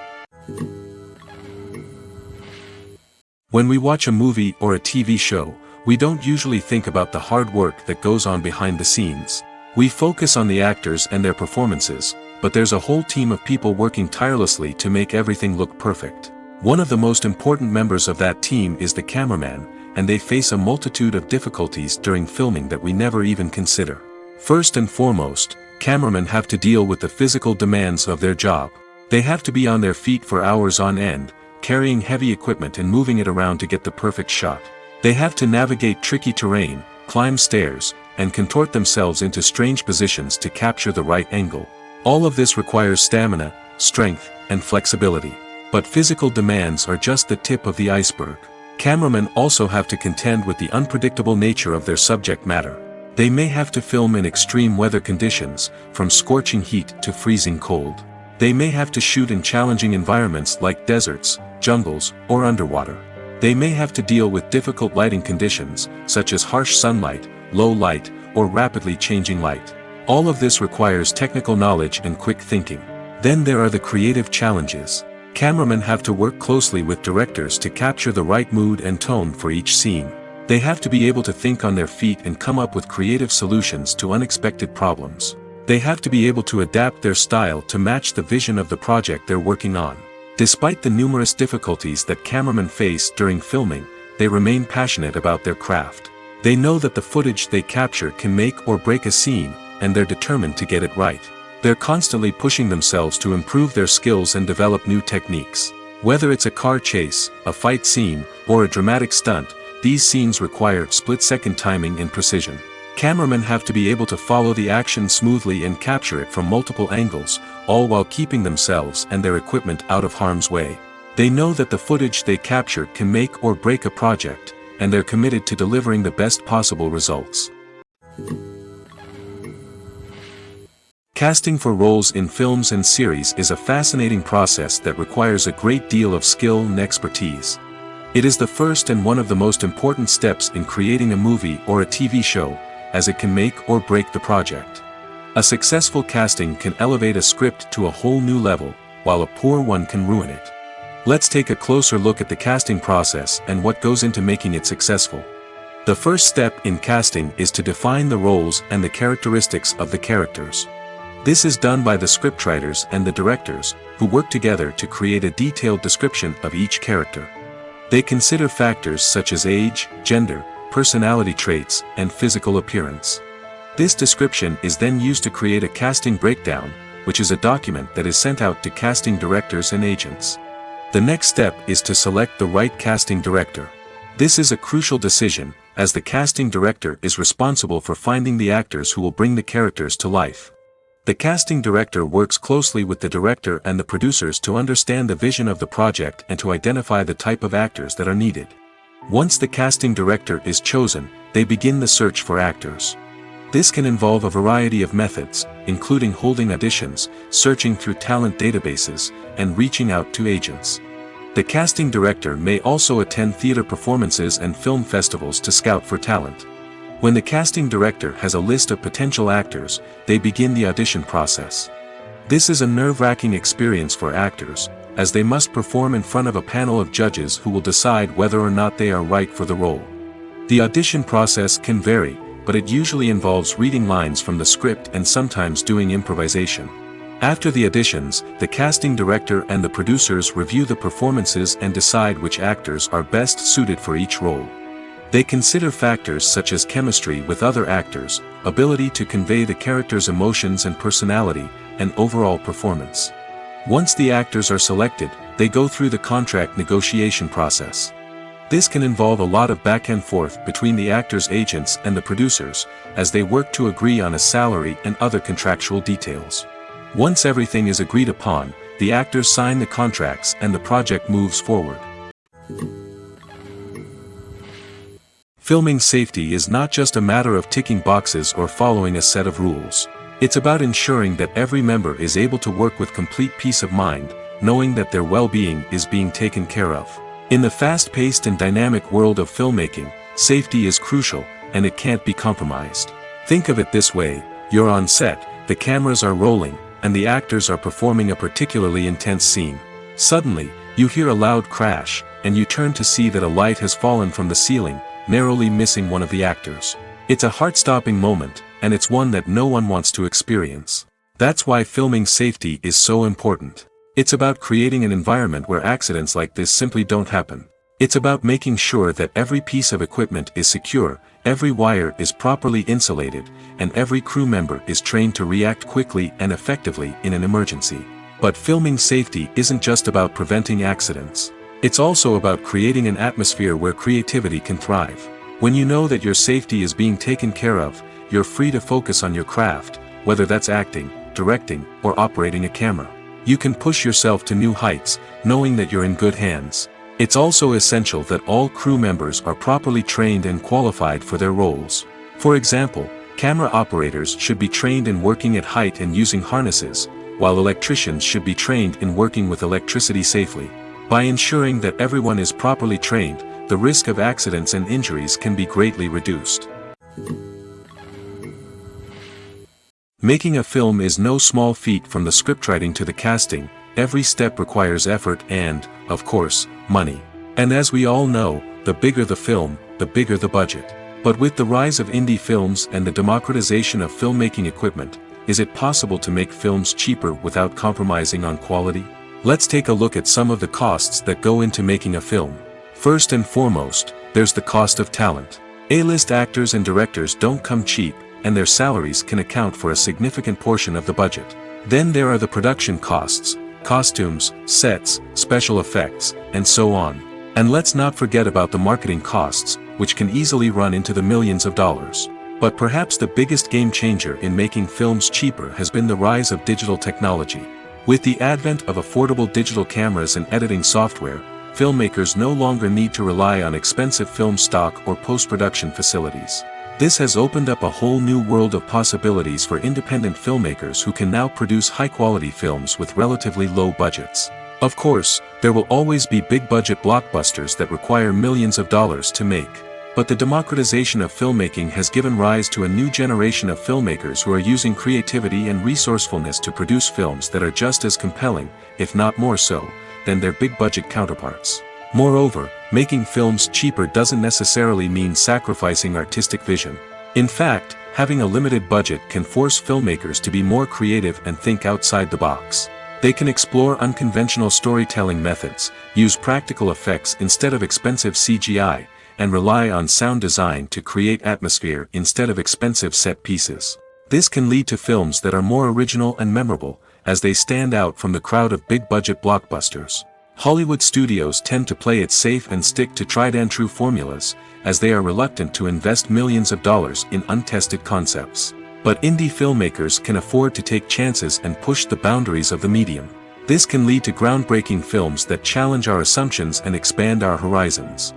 When we watch a movie or a TV show, we don't usually think about the hard work that goes on behind the scenes. We focus on the actors and their performances, but there's a whole team of people working tirelessly to make everything look perfect. One of the most important members of that team is the cameraman, and they face a multitude of difficulties during filming that we never even consider. First and foremost, cameramen have to deal with the physical demands of their job. They have to be on their feet for hours on end, carrying heavy equipment and moving it around to get the perfect shot. They have to navigate tricky terrain, climb stairs, and contort themselves into strange positions to capture the right angle. All of this requires stamina, strength, and flexibility. But physical demands are just the tip of the iceberg. Cameramen also have to contend with the unpredictable nature of their subject matter. They may have to film in extreme weather conditions, from scorching heat to freezing cold. They may have to shoot in challenging environments like deserts, jungles, or underwater. They may have to deal with difficult lighting conditions, such as harsh sunlight, low light, or rapidly changing light. All of this requires technical knowledge and quick thinking. Then there are the creative challenges. Cameramen have to work closely with directors to capture the right mood and tone for each scene. They have to be able to think on their feet and come up with creative solutions to unexpected problems. They have to be able to adapt their style to match the vision of the project they're working on. Despite the numerous difficulties that cameramen face during filming, they remain passionate about their craft. They know that the footage they capture can make or break a scene, and they're determined to get it right. They're constantly pushing themselves to improve their skills and develop new techniques. Whether it's a car chase, a fight scene, or a dramatic stunt, these scenes require split-second timing and precision. Cameramen have to be able to follow the action smoothly and capture it from multiple angles, all while keeping themselves and their equipment out of harm's way. They know that the footage they capture can make or break a project, and they're committed to delivering the best possible results. Casting for roles in films and series is a fascinating process that requires a great deal of skill and expertise. It is the first and one of the most important steps in creating a movie or a TV show, as it can make or break the project. A successful casting can elevate a script to a whole new level, while a poor one can ruin it. Let's take a closer look at the casting process and what goes into making it successful. The first step in casting is to define the roles and the characteristics of the characters. This is done by the scriptwriters and the directors, who work together to create a detailed description of each character. They consider factors such as age, gender, personality traits, and physical appearance. This description is then used to create a casting breakdown, which is a document that is sent out to casting directors and agents. The next step is to select the right casting director. This is a crucial decision, as the casting director is responsible for finding the actors who will bring the characters to life. The casting director works closely with the director and the producers to understand the vision of the project and to identify the type of actors that are needed. Once the casting director is chosen, they begin the search for actors. This can involve a variety of methods, including holding auditions, searching through talent databases, and reaching out to agents. The casting director may also attend theater performances and film festivals to scout for talent. When the casting director has a list of potential actors, they begin the audition process. This is a nerve-wracking experience for actors, as they must perform in front of a panel of judges who will decide whether or not they are right for the role. The audition process can vary, but it usually involves reading lines from the script and sometimes doing improvisation. After the auditions, the casting director and the producers review the performances and decide which actors are best suited for each role. They consider factors such as chemistry with other actors, ability to convey the character's emotions and personality, and overall performance. Once the actors are selected, they go through the contract negotiation process. This can involve a lot of back and forth between the actors' agents and the producers, as they work to agree on a salary and other contractual details. Once everything is agreed upon, the actors sign the contracts and the project moves forward. Filming safety is not just a matter of ticking boxes or following a set of rules. It's about ensuring that every member is able to work with complete peace of mind, knowing that their well-being is being taken care of. In the fast-paced and dynamic world of filmmaking, safety is crucial, and it can't be compromised. Think of it this way: you're on set, the cameras are rolling, and the actors are performing a particularly intense scene. Suddenly, you hear a loud crash, and you turn to see that a light has fallen from the ceiling, narrowly missing one of the actors. It's a heart-stopping moment, and it's one that no one wants to experience. That's why filming safety is so important. It's about creating an environment where accidents like this simply don't happen. It's about making sure that every piece of equipment is secure, every wire is properly insulated, and every crew member is trained to react quickly and effectively in an emergency. But filming safety isn't just about preventing accidents. It's also about creating an atmosphere where creativity can thrive. When you know that your safety is being taken care of, you're free to focus on your craft, whether that's acting, directing, or operating a camera. You can push yourself to new heights, knowing that you're in good hands. It's also essential that all crew members are properly trained and qualified for their roles. For example, camera operators should be trained in working at height and using harnesses, while electricians should be trained in working with electricity safely. By ensuring that everyone is properly trained, the risk of accidents and injuries can be greatly reduced. Making a film is no small feat. From the scriptwriting to the casting, every step requires effort and, of course, money. And as we all know, the bigger the film, the bigger the budget. But with the rise of indie films and the democratization of filmmaking equipment, is it possible to make films cheaper without compromising on quality? Let's take a look at some of the costs that go into making a film. First and foremost, there's the cost of talent. A-list actors and directors don't come cheap, and their salaries can account for a significant portion of the budget. Then there are the production costs, costumes, sets, special effects, and so on. And let's not forget about the marketing costs, which can easily run into the millions of dollars. But perhaps the biggest game changer in making films cheaper has been the rise of digital technology. With the advent of affordable digital cameras and editing software, filmmakers no longer need to rely on expensive film stock or post-production facilities. This has opened up a whole new world of possibilities for independent filmmakers who can now produce high-quality films with relatively low budgets. Of course, there will always be big-budget blockbusters that require millions of dollars to make. But the democratization of filmmaking has given rise to a new generation of filmmakers who are using creativity and resourcefulness to produce films that are just as compelling, if not more so, than their big-budget counterparts. Moreover, making films cheaper doesn't necessarily mean sacrificing artistic vision. In fact, having a limited budget can force filmmakers to be more creative and think outside the box. They can explore unconventional storytelling methods, use practical effects instead of expensive CGI, and rely on sound design to create atmosphere instead of expensive set pieces. This can lead to films that are more original and memorable, as they stand out from the crowd of big-budget blockbusters. Hollywood studios tend to play it safe and stick to tried-and-true formulas, as they are reluctant to invest millions of dollars in untested concepts. But indie filmmakers can afford to take chances and push the boundaries of the medium. This can lead to groundbreaking films that challenge our assumptions and expand our horizons.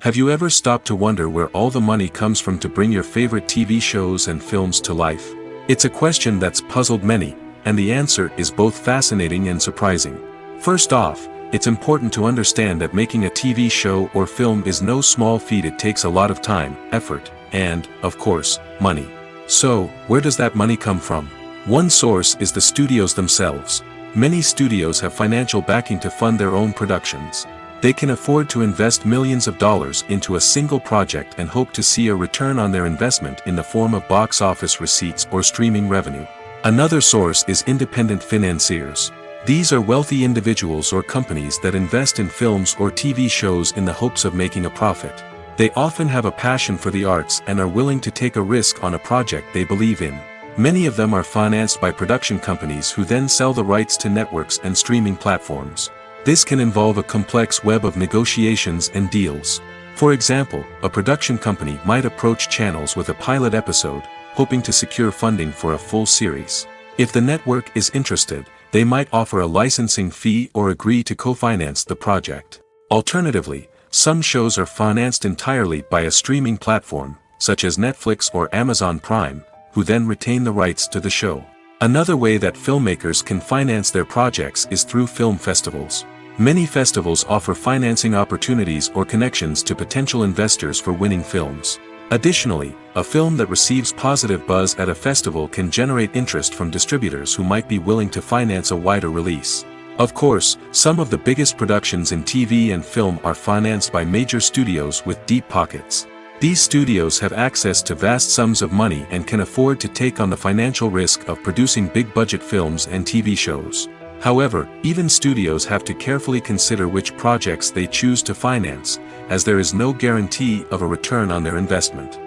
Have you ever stopped to wonder where all the money comes from to bring your favorite TV shows and films to life? It's a question that's puzzled many, and the answer is both fascinating and surprising. First off, it's important to understand that making a TV show or film is no small feat. It takes a lot of time, effort, and, of course, money. So, where does that money come from? One source is the studios themselves. Many studios have financial backing to fund their own productions. They can afford to invest millions of dollars into a single project and hope to see a return on their investment in the form of box office receipts or streaming revenue. Another source is independent financiers. These are wealthy individuals or companies that invest in films or TV shows in the hopes of making a profit. They often have a passion for the arts and are willing to take a risk on a project they believe in. Many of them are financed by production companies who then sell the rights to networks and streaming platforms. This can involve a complex web of negotiations and deals. For example, a production company might approach channels with a pilot episode, hoping to secure funding for a full series. If the network is interested, they might offer a licensing fee or agree to co-finance the project. Alternatively, some shows are financed entirely by a streaming platform, such as Netflix or Amazon Prime, who then retain the rights to the show. Another way that filmmakers can finance their projects is through film festivals. Many festivals offer financing opportunities or connections to potential investors for winning films. Additionally, a film that receives positive buzz at a festival can generate interest from distributors who might be willing to finance a wider release. Of course, some of the biggest productions in TV and film are financed by major studios with deep pockets. These studios have access to vast sums of money and can afford to take on the financial risk of producing big-budget films and TV shows. However, even studios have to carefully consider which projects they choose to finance, as there is no guarantee of a return on their investment.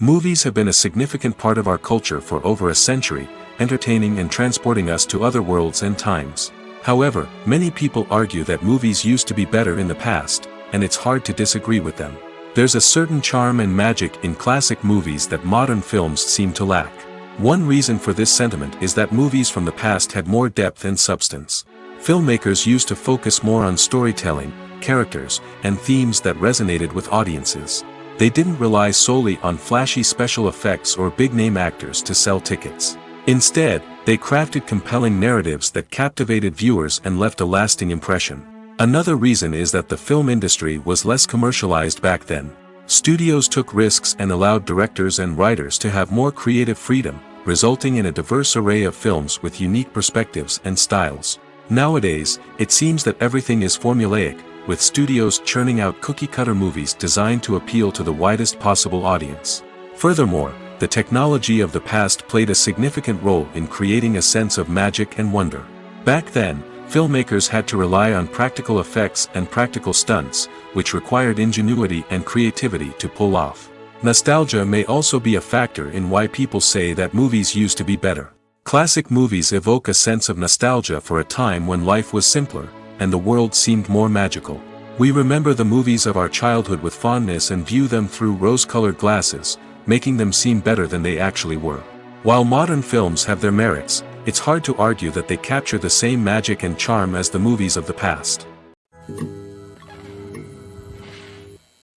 Movies have been a significant part of our culture for over a century, entertaining and transporting us to other worlds and times. However, many people argue that movies used to be better in the past, and it's hard to disagree with them. There's a certain charm and magic in classic movies that modern films seem to lack. One reason for this sentiment is that movies from the past had more depth and substance. Filmmakers used to focus more on storytelling, characters, and themes that resonated with audiences. They didn't rely solely on flashy special effects or big-name actors to sell tickets. Instead, they crafted compelling narratives that captivated viewers and left a lasting impression. Another reason is that the film industry was less commercialized back then. Studios took risks and allowed directors and writers to have more creative freedom, resulting in a diverse array of films with unique perspectives and styles. Nowadays, it seems that everything is formulaic, with studios churning out cookie-cutter movies designed to appeal to the widest possible audience. Furthermore, the technology of the past played a significant role in creating a sense of magic and wonder. Back then, filmmakers had to rely on practical effects and practical stunts, which required ingenuity and creativity to pull off. Nostalgia may also be a factor in why people say that movies used to be better. Classic movies evoke a sense of nostalgia for a time when life was simpler, and the world seemed more magical. We remember the movies of our childhood with fondness and view them through rose-colored glasses, making them seem better than they actually were. While modern films have their merits, it's hard to argue that they capture the same magic and charm as the movies of the past.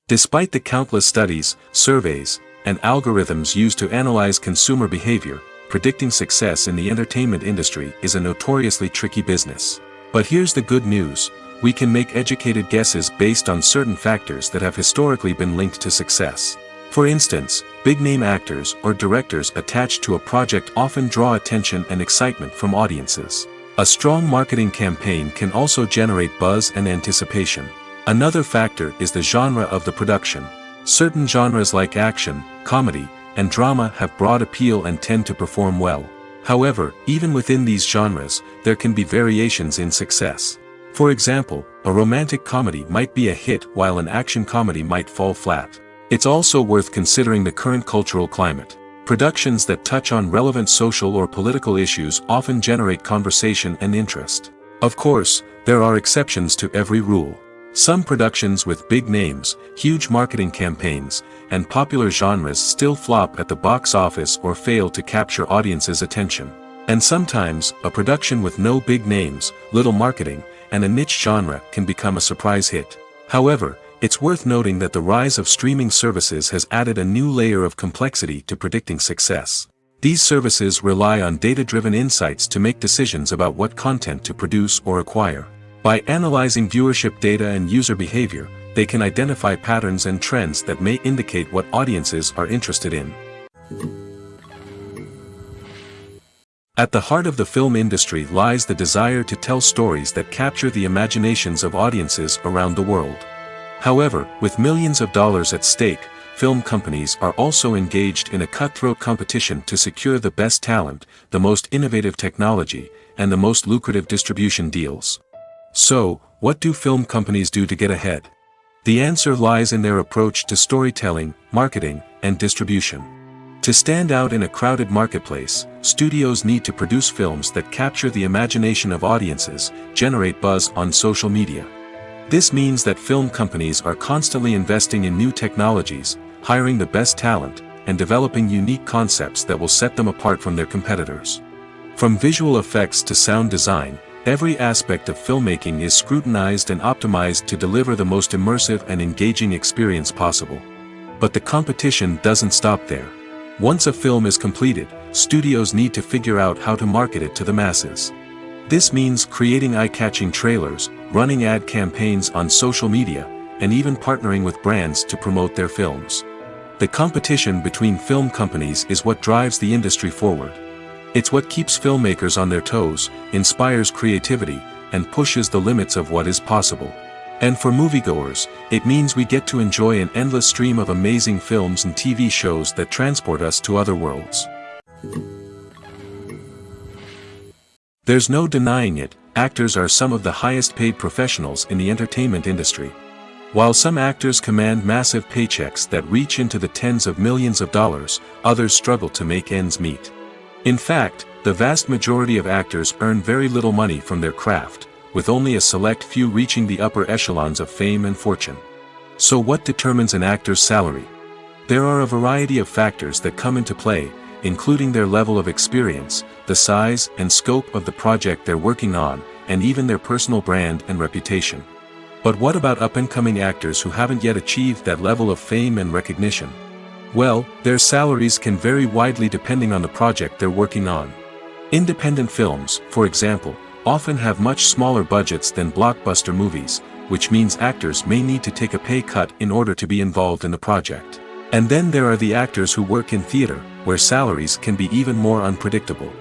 Despite the countless studies, surveys, and algorithms used to analyze consumer behavior, predicting success in the entertainment industry is a notoriously tricky business. But here's the good news: we can make educated guesses based on certain factors that have historically been linked to success. For instance, big-name actors or directors attached to a project often draw attention and excitement from audiences. A strong marketing campaign can also generate buzz and anticipation. Another factor is the genre of the production. Certain genres like action, comedy, and drama have broad appeal and tend to perform well. However, even within these genres, there can be variations in success. For example, a romantic comedy might be a hit while an action comedy might fall flat. It's also worth considering the current cultural climate. Productions that touch on relevant social or political issues often generate conversation and interest. Of course, there are exceptions to every rule. Some productions with big names, huge marketing campaigns, and popular genres still flop at the box office or fail to capture audiences' attention. And sometimes, a production with no big names, little marketing, and a niche genre can become a surprise hit. However, it's worth noting that the rise of streaming services has added a new layer of complexity to predicting success. These services rely on data-driven insights to make decisions about what content to produce or acquire. By analyzing viewership data and user behavior, they can identify patterns and trends that may indicate what audiences are interested in. At the heart of the film industry lies the desire to tell stories that capture the imaginations of audiences around the world. However, with millions of dollars at stake, film companies are also engaged in a cutthroat competition to secure the best talent, the most innovative technology, and the most lucrative distribution deals. So, what do film companies do to get ahead? The answer lies in their approach to storytelling, marketing, and distribution. To stand out in a crowded marketplace, studios need to produce films that capture the imagination of audiences, generate buzz on social media. This means that film companies are constantly investing in new technologies, hiring the best talent, and developing unique concepts that will set them apart from their competitors. From visual effects to sound design, Every aspect of filmmaking is scrutinized and optimized to deliver the most immersive and engaging experience possible. But the competition doesn't stop there. Once a film is completed, studios need to figure out how to market it to the masses. This means creating eye-catching trailers, running ad campaigns on social media, and even partnering with brands to promote their films. The competition between film companies is what drives the industry forward. It's what keeps filmmakers on their toes, inspires creativity, and pushes the limits of what is possible. And for moviegoers, it means we get to enjoy an endless stream of amazing films and TV shows that transport us to other worlds. There's no denying it, actors are some of the highest paid professionals in the entertainment industry. While some actors command massive paychecks that reach into the tens of millions of dollars, others struggle to make ends meet. In fact, the vast majority of actors earn very little money from their craft, with only a select few reaching the upper echelons of fame and fortune. So what determines an actor's salary? There are a variety of factors that come into play, including their level of experience, the size and scope of the project they're working on, and even their personal brand and reputation. But what about up-and-coming actors who haven't yet achieved that level of fame and recognition? Well, their salaries can vary widely depending on the project they're working on. Independent films, for example, often have much smaller budgets than blockbuster movies, which means actors may need to take a pay cut in order to be involved in the project. And then there are the actors who work in theater, where salaries can be even more unpredictable.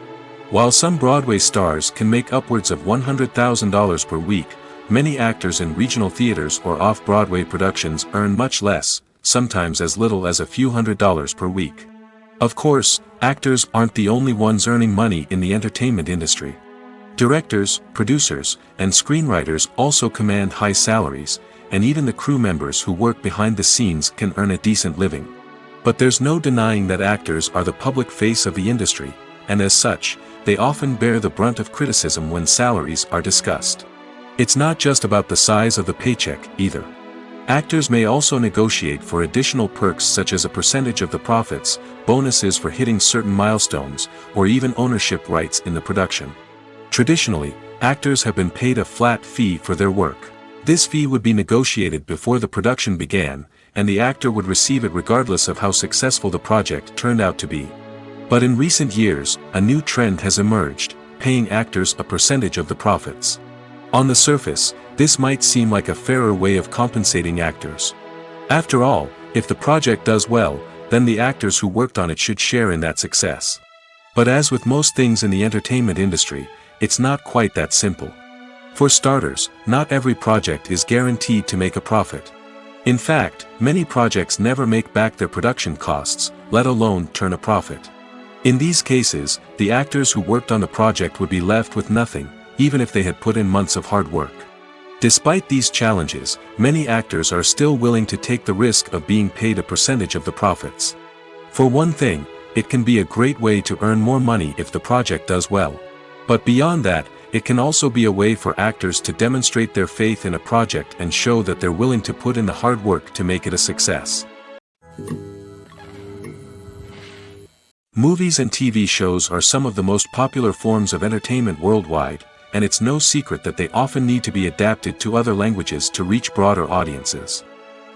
While some Broadway stars can make upwards of $100,000 per week, many actors in regional theaters or off-Broadway productions earn much less, sometimes as little as a few $100s per week. Of course, actors aren't the only ones earning money in the entertainment industry. Directors, producers, and screenwriters also command high salaries, and even the crew members who work behind the scenes can earn a decent living. But there's no denying that actors are the public face of the industry, and as such, they often bear the brunt of criticism when salaries are discussed. It's not just about the size of the paycheck, either. Actors may also negotiate for additional perks such as a percentage of the profits, bonuses for hitting certain milestones, or even ownership rights in the production. Traditionally, actors have been paid a flat fee for their work. This fee would be negotiated before the production began, and the actor would receive it regardless of how successful the project turned out to be. But in recent years, a new trend has emerged, paying actors a percentage of the profits. On the surface, this might seem like a fairer way of compensating actors. After all, if the project does well, then the actors who worked on it should share in that success. But as with most things in the entertainment industry, it's not quite that simple. For starters, not every project is guaranteed to make a profit. In fact, many projects never make back their production costs, let alone turn a profit. In these cases, the actors who worked on the project would be left with nothing, even if they had put in months of hard work. Despite these challenges, many actors are still willing to take the risk of being paid a percentage of the profits. For one thing, it can be a great way to earn more money if the project does well. But beyond that, it can also be a way for actors to demonstrate their faith in a project and show that they're willing to put in the hard work to make it a success. Movies and TV shows are some of the most popular forms of entertainment worldwide, and it's no secret that they often need to be adapted to other languages to reach broader audiences.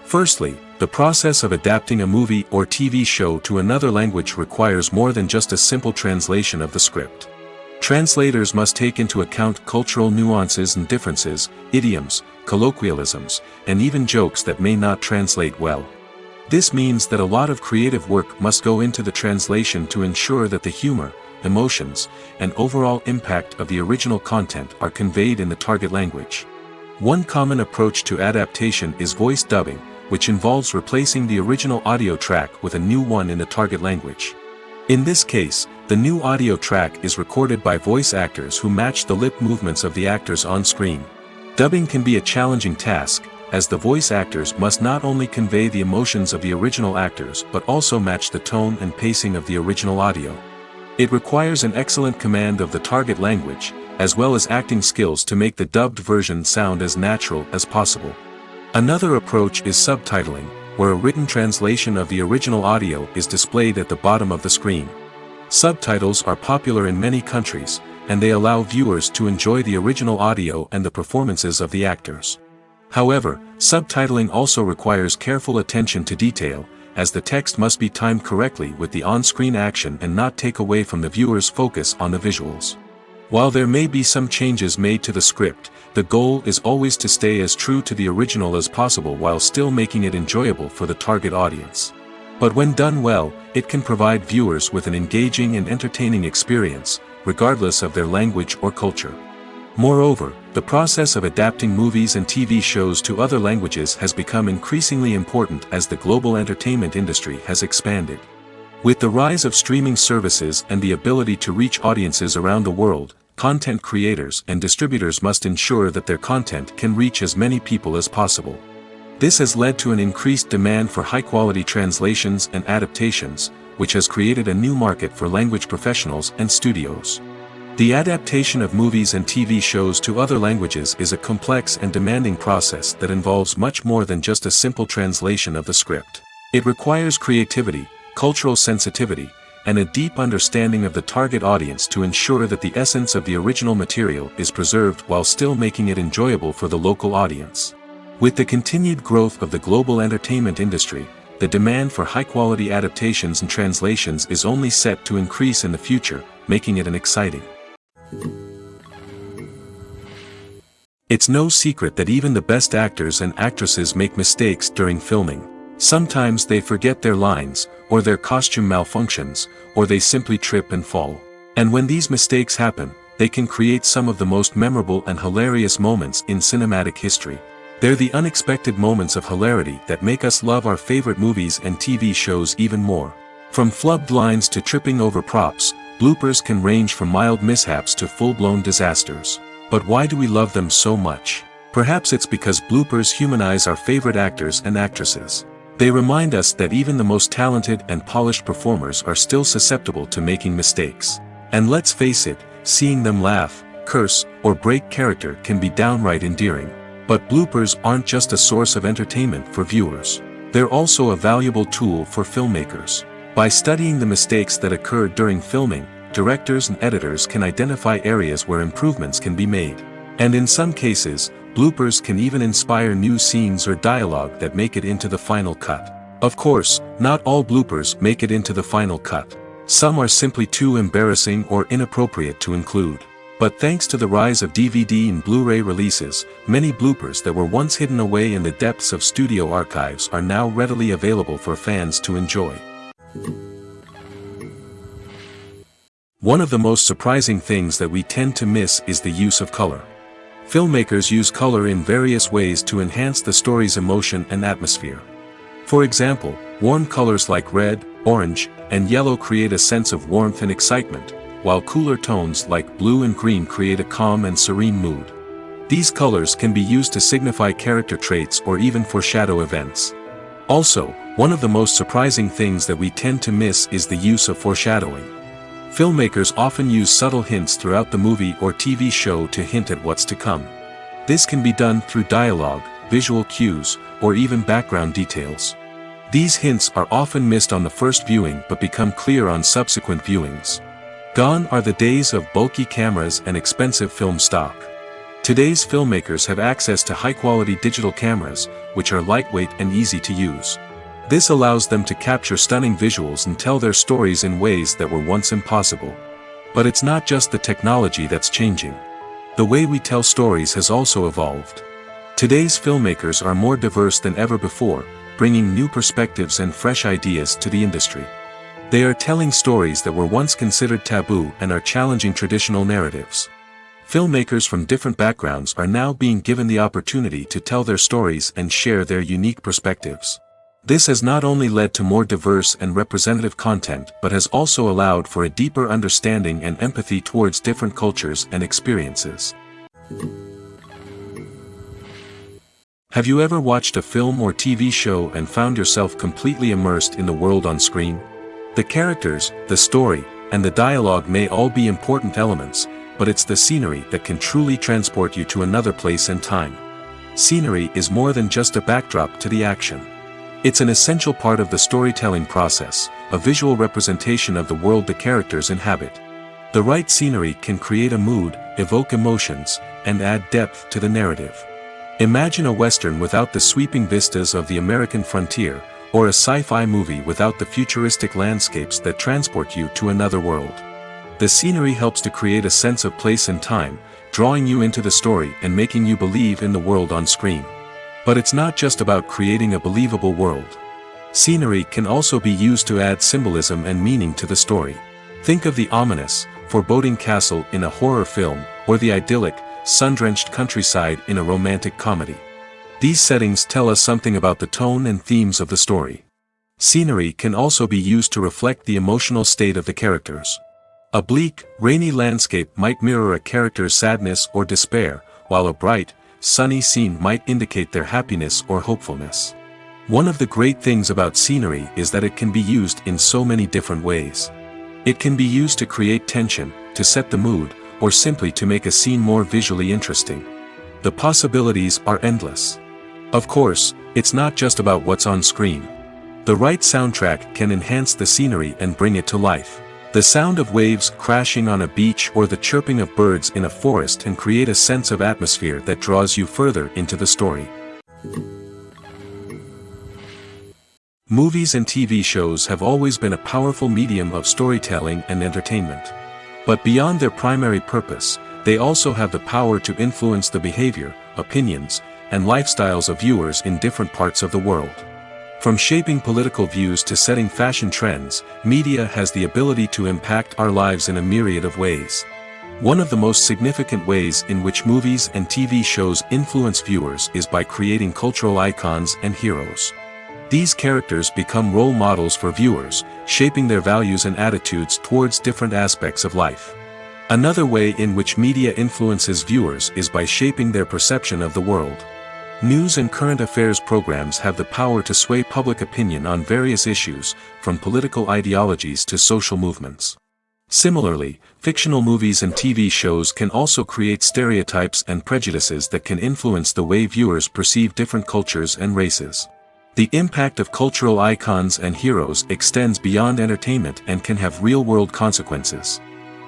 Firstly, the process of adapting a movie or TV show to another language requires more than just a simple translation of the script. Translators must take into account cultural nuances and differences, idioms, colloquialisms, and even jokes that may not translate well. This means that a lot of creative work must go into the translation to ensure that the humor, emotions, and overall impact of the original content are conveyed in the target language. One common approach to adaptation is voice dubbing, which involves replacing the original audio track with a new one in the target language. In this case, the new audio track is recorded by voice actors who match the lip movements of the actors on screen. Dubbing can be a challenging task, as the voice actors must not only convey the emotions of the original actors but also match the tone and pacing of the original audio. It requires an excellent command of the target language, as well as acting skills to make the dubbed version sound as natural as possible. Another approach is subtitling, where a written translation of the original audio is displayed at the bottom of the screen. Subtitles are popular in many countries, and they allow viewers to enjoy the original audio and the performances of the actors. However, subtitling also requires careful attention to detail, as the text must be timed correctly with the on-screen action and not take away from the viewer's focus on the visuals. While there may be some changes made to the script, the goal is always to stay as true to the original as possible while still making it enjoyable for the target audience. But when done well, it can provide viewers with an engaging and entertaining experience, regardless of their language or culture. Moreover, the process of adapting movies and TV shows to other languages has become increasingly important as the global entertainment industry has expanded. With the rise of streaming services and the ability to reach audiences around the world, content creators and distributors must ensure that their content can reach as many people as possible. This has led to an increased demand for high-quality translations and adaptations, which has created a new market for language professionals and studios. The adaptation of movies and TV shows to other languages is a complex and demanding process that involves much more than just a simple translation of the script. It requires creativity, cultural sensitivity, and a deep understanding of the target audience to ensure that the essence of the original material is preserved while still making it enjoyable for the local audience. With the continued growth of the global entertainment industry, the demand for high-quality adaptations and translations is only set to increase in the future, making it exciting. It's no secret that even the best actors and actresses make mistakes during filming. Sometimes they forget their lines, or their costume malfunctions, or they simply trip and fall. And when these mistakes happen, they can create some of the most memorable and hilarious moments in cinematic history. They're the unexpected moments of hilarity that make us love our favorite movies and TV shows even more. From flubbed lines to tripping over props, bloopers can range from mild mishaps to full-blown disasters. But why do we love them so much? Perhaps it's because bloopers humanize our favorite actors and actresses. They remind us that even the most talented and polished performers are still susceptible to making mistakes. And let's face it, seeing them laugh, curse, or break character can be downright endearing. But bloopers aren't just a source of entertainment for viewers. They're also a valuable tool for filmmakers. By studying the mistakes that occurred during filming, directors and editors can identify areas where improvements can be made. And in some cases, bloopers can even inspire new scenes or dialogue that make it into the final cut. Of course, not all bloopers make it into the final cut. Some are simply too embarrassing or inappropriate to include. But thanks to the rise of DVD and Blu-ray releases, many bloopers that were once hidden away in the depths of studio archives are now readily available for fans to enjoy. One of the most surprising things that we tend to miss is the use of color. Filmmakers use color in various ways to enhance the story's emotion and atmosphere. For example, warm colors like red, orange, and yellow create a sense of warmth and excitement, while cooler tones like blue and green create a calm and serene mood. These colors can be used to signify character traits or even foreshadow events. Also, one of the most surprising things that we tend to miss is the use of foreshadowing. Filmmakers often use subtle hints throughout the movie or TV show to hint at what's to come. This can be done through dialogue, visual cues, or even background details. These hints are often missed on the first viewing but become clear on subsequent viewings. Gone are the days of bulky cameras and expensive film stock. Today's filmmakers have access to high-quality digital cameras, which are lightweight and easy to use. This allows them to capture stunning visuals and tell their stories in ways that were once impossible. But it's not just the technology that's changing. The way we tell stories has also evolved. Today's filmmakers are more diverse than ever before, bringing new perspectives and fresh ideas to the industry. They are telling stories that were once considered taboo and are challenging traditional narratives. Filmmakers from different backgrounds are now being given the opportunity to tell their stories and share their unique perspectives. This has not only led to more diverse and representative content but has also allowed for a deeper understanding and empathy towards different cultures and experiences. Have you ever watched a film or TV show and found yourself completely immersed in the world on screen? The characters, the story, and the dialogue may all be important elements, but it's the scenery that can truly transport you to another place and time. Scenery is more than just a backdrop to the action. It's an essential part of the storytelling process, a visual representation of the world the characters inhabit. The right scenery can create a mood, evoke emotions, and add depth to the narrative. Imagine a Western without the sweeping vistas of the American frontier, or a sci-fi movie without the futuristic landscapes that transport you to another world. The scenery helps to create a sense of place and time, drawing you into the story and making you believe in the world on screen. But it's not just about creating a believable world. Scenery can also be used to add symbolism and meaning to the story. Think of the ominous, foreboding castle in a horror film, or the idyllic, sun-drenched countryside in a romantic comedy. These settings tell us something about the tone and themes of the story. Scenery can also be used to reflect the emotional state of the characters. A bleak, rainy landscape might mirror a character's sadness or despair, while a bright, sunny scene might indicate their happiness or hopefulness. One of the great things about scenery is that it can be used in so many different ways. It can be used to create tension, to set the mood, or simply to make a scene more visually interesting. The possibilities are endless. Of course, it's not just about what's on screen. The right soundtrack can enhance the scenery and bring it to life. The sound of waves crashing on a beach or the chirping of birds in a forest can create a sense of atmosphere that draws you further into the story. Movies and TV shows have always been a powerful medium of storytelling and entertainment. But beyond their primary purpose, they also have the power to influence the behavior, opinions, and lifestyles of viewers in different parts of the world. From shaping political views to setting fashion trends, media has the ability to impact our lives in a myriad of ways. One of the most significant ways in which movies and TV shows influence viewers is by creating cultural icons and heroes. These characters become role models for viewers, shaping their values and attitudes towards different aspects of life. Another way in which media influences viewers is by shaping their perception of the world. News and current affairs programs have the power to sway public opinion on various issues, from political ideologies to social movements. Similarly, fictional movies and TV shows can also create stereotypes and prejudices that can influence the way viewers perceive different cultures and races. The impact of cultural icons and heroes extends beyond entertainment and can have real-world consequences.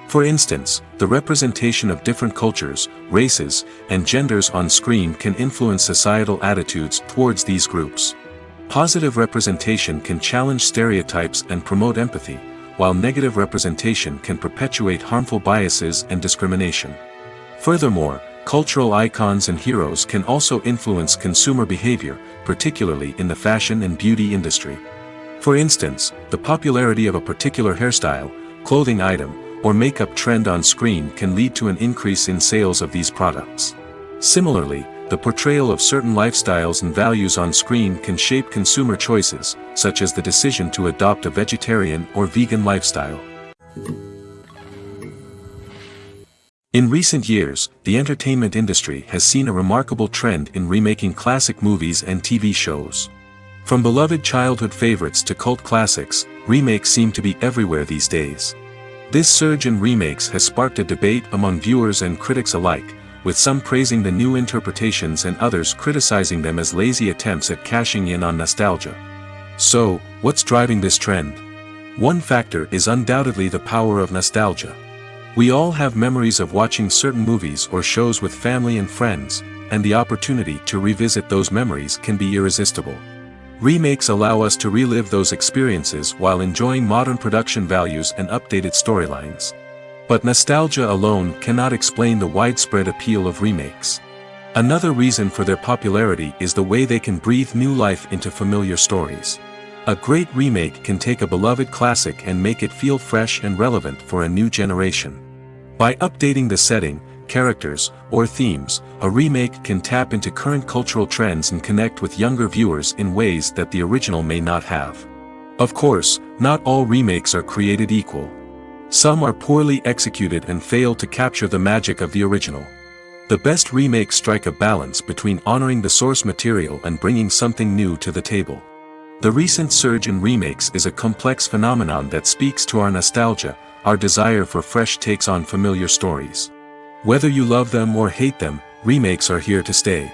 For instance, the representation of different cultures, races, and genders on screen can influence societal attitudes towards these groups. Positive representation can challenge stereotypes and promote empathy, while negative representation can perpetuate harmful biases and discrimination. Furthermore, cultural icons and heroes can also influence consumer behavior, particularly in the fashion and beauty industry. For instance, the popularity of a particular hairstyle, clothing item, or makeup trend on screen can lead to an increase in sales of these products. Similarly, the portrayal of certain lifestyles and values on screen can shape consumer choices, such as the decision to adopt a vegetarian or vegan lifestyle. In recent years, the entertainment industry has seen a remarkable trend in remaking classic movies and TV shows. From beloved childhood favorites to cult classics, remakes seem to be everywhere these days. This surge in remakes has sparked a debate among viewers and critics alike, with some praising the new interpretations and others criticizing them as lazy attempts at cashing in on nostalgia. So, what's driving this trend? One factor is undoubtedly the power of nostalgia. We all have memories of watching certain movies or shows with family and friends, and the opportunity to revisit those memories can be irresistible. Remakes allow us to relive those experiences while enjoying modern production values and updated storylines. But nostalgia alone cannot explain the widespread appeal of remakes. Another reason for their popularity is the way they can breathe new life into familiar stories. A great remake can take a beloved classic and make it feel fresh and relevant for a new generation. By updating the setting, characters, or themes, a remake can tap into current cultural trends and connect with younger viewers in ways that the original may not have. Of course, not all remakes are created equal. Some are poorly executed and fail to capture the magic of the original. The best remakes strike a balance between honoring the source material and bringing something new to the table. The recent surge in remakes is a complex phenomenon that speaks to our nostalgia, our desire for fresh takes on familiar stories. Whether you love them or hate them, remakes are here to stay.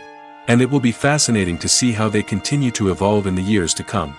And it will be fascinating to see how they continue to evolve in the years to come.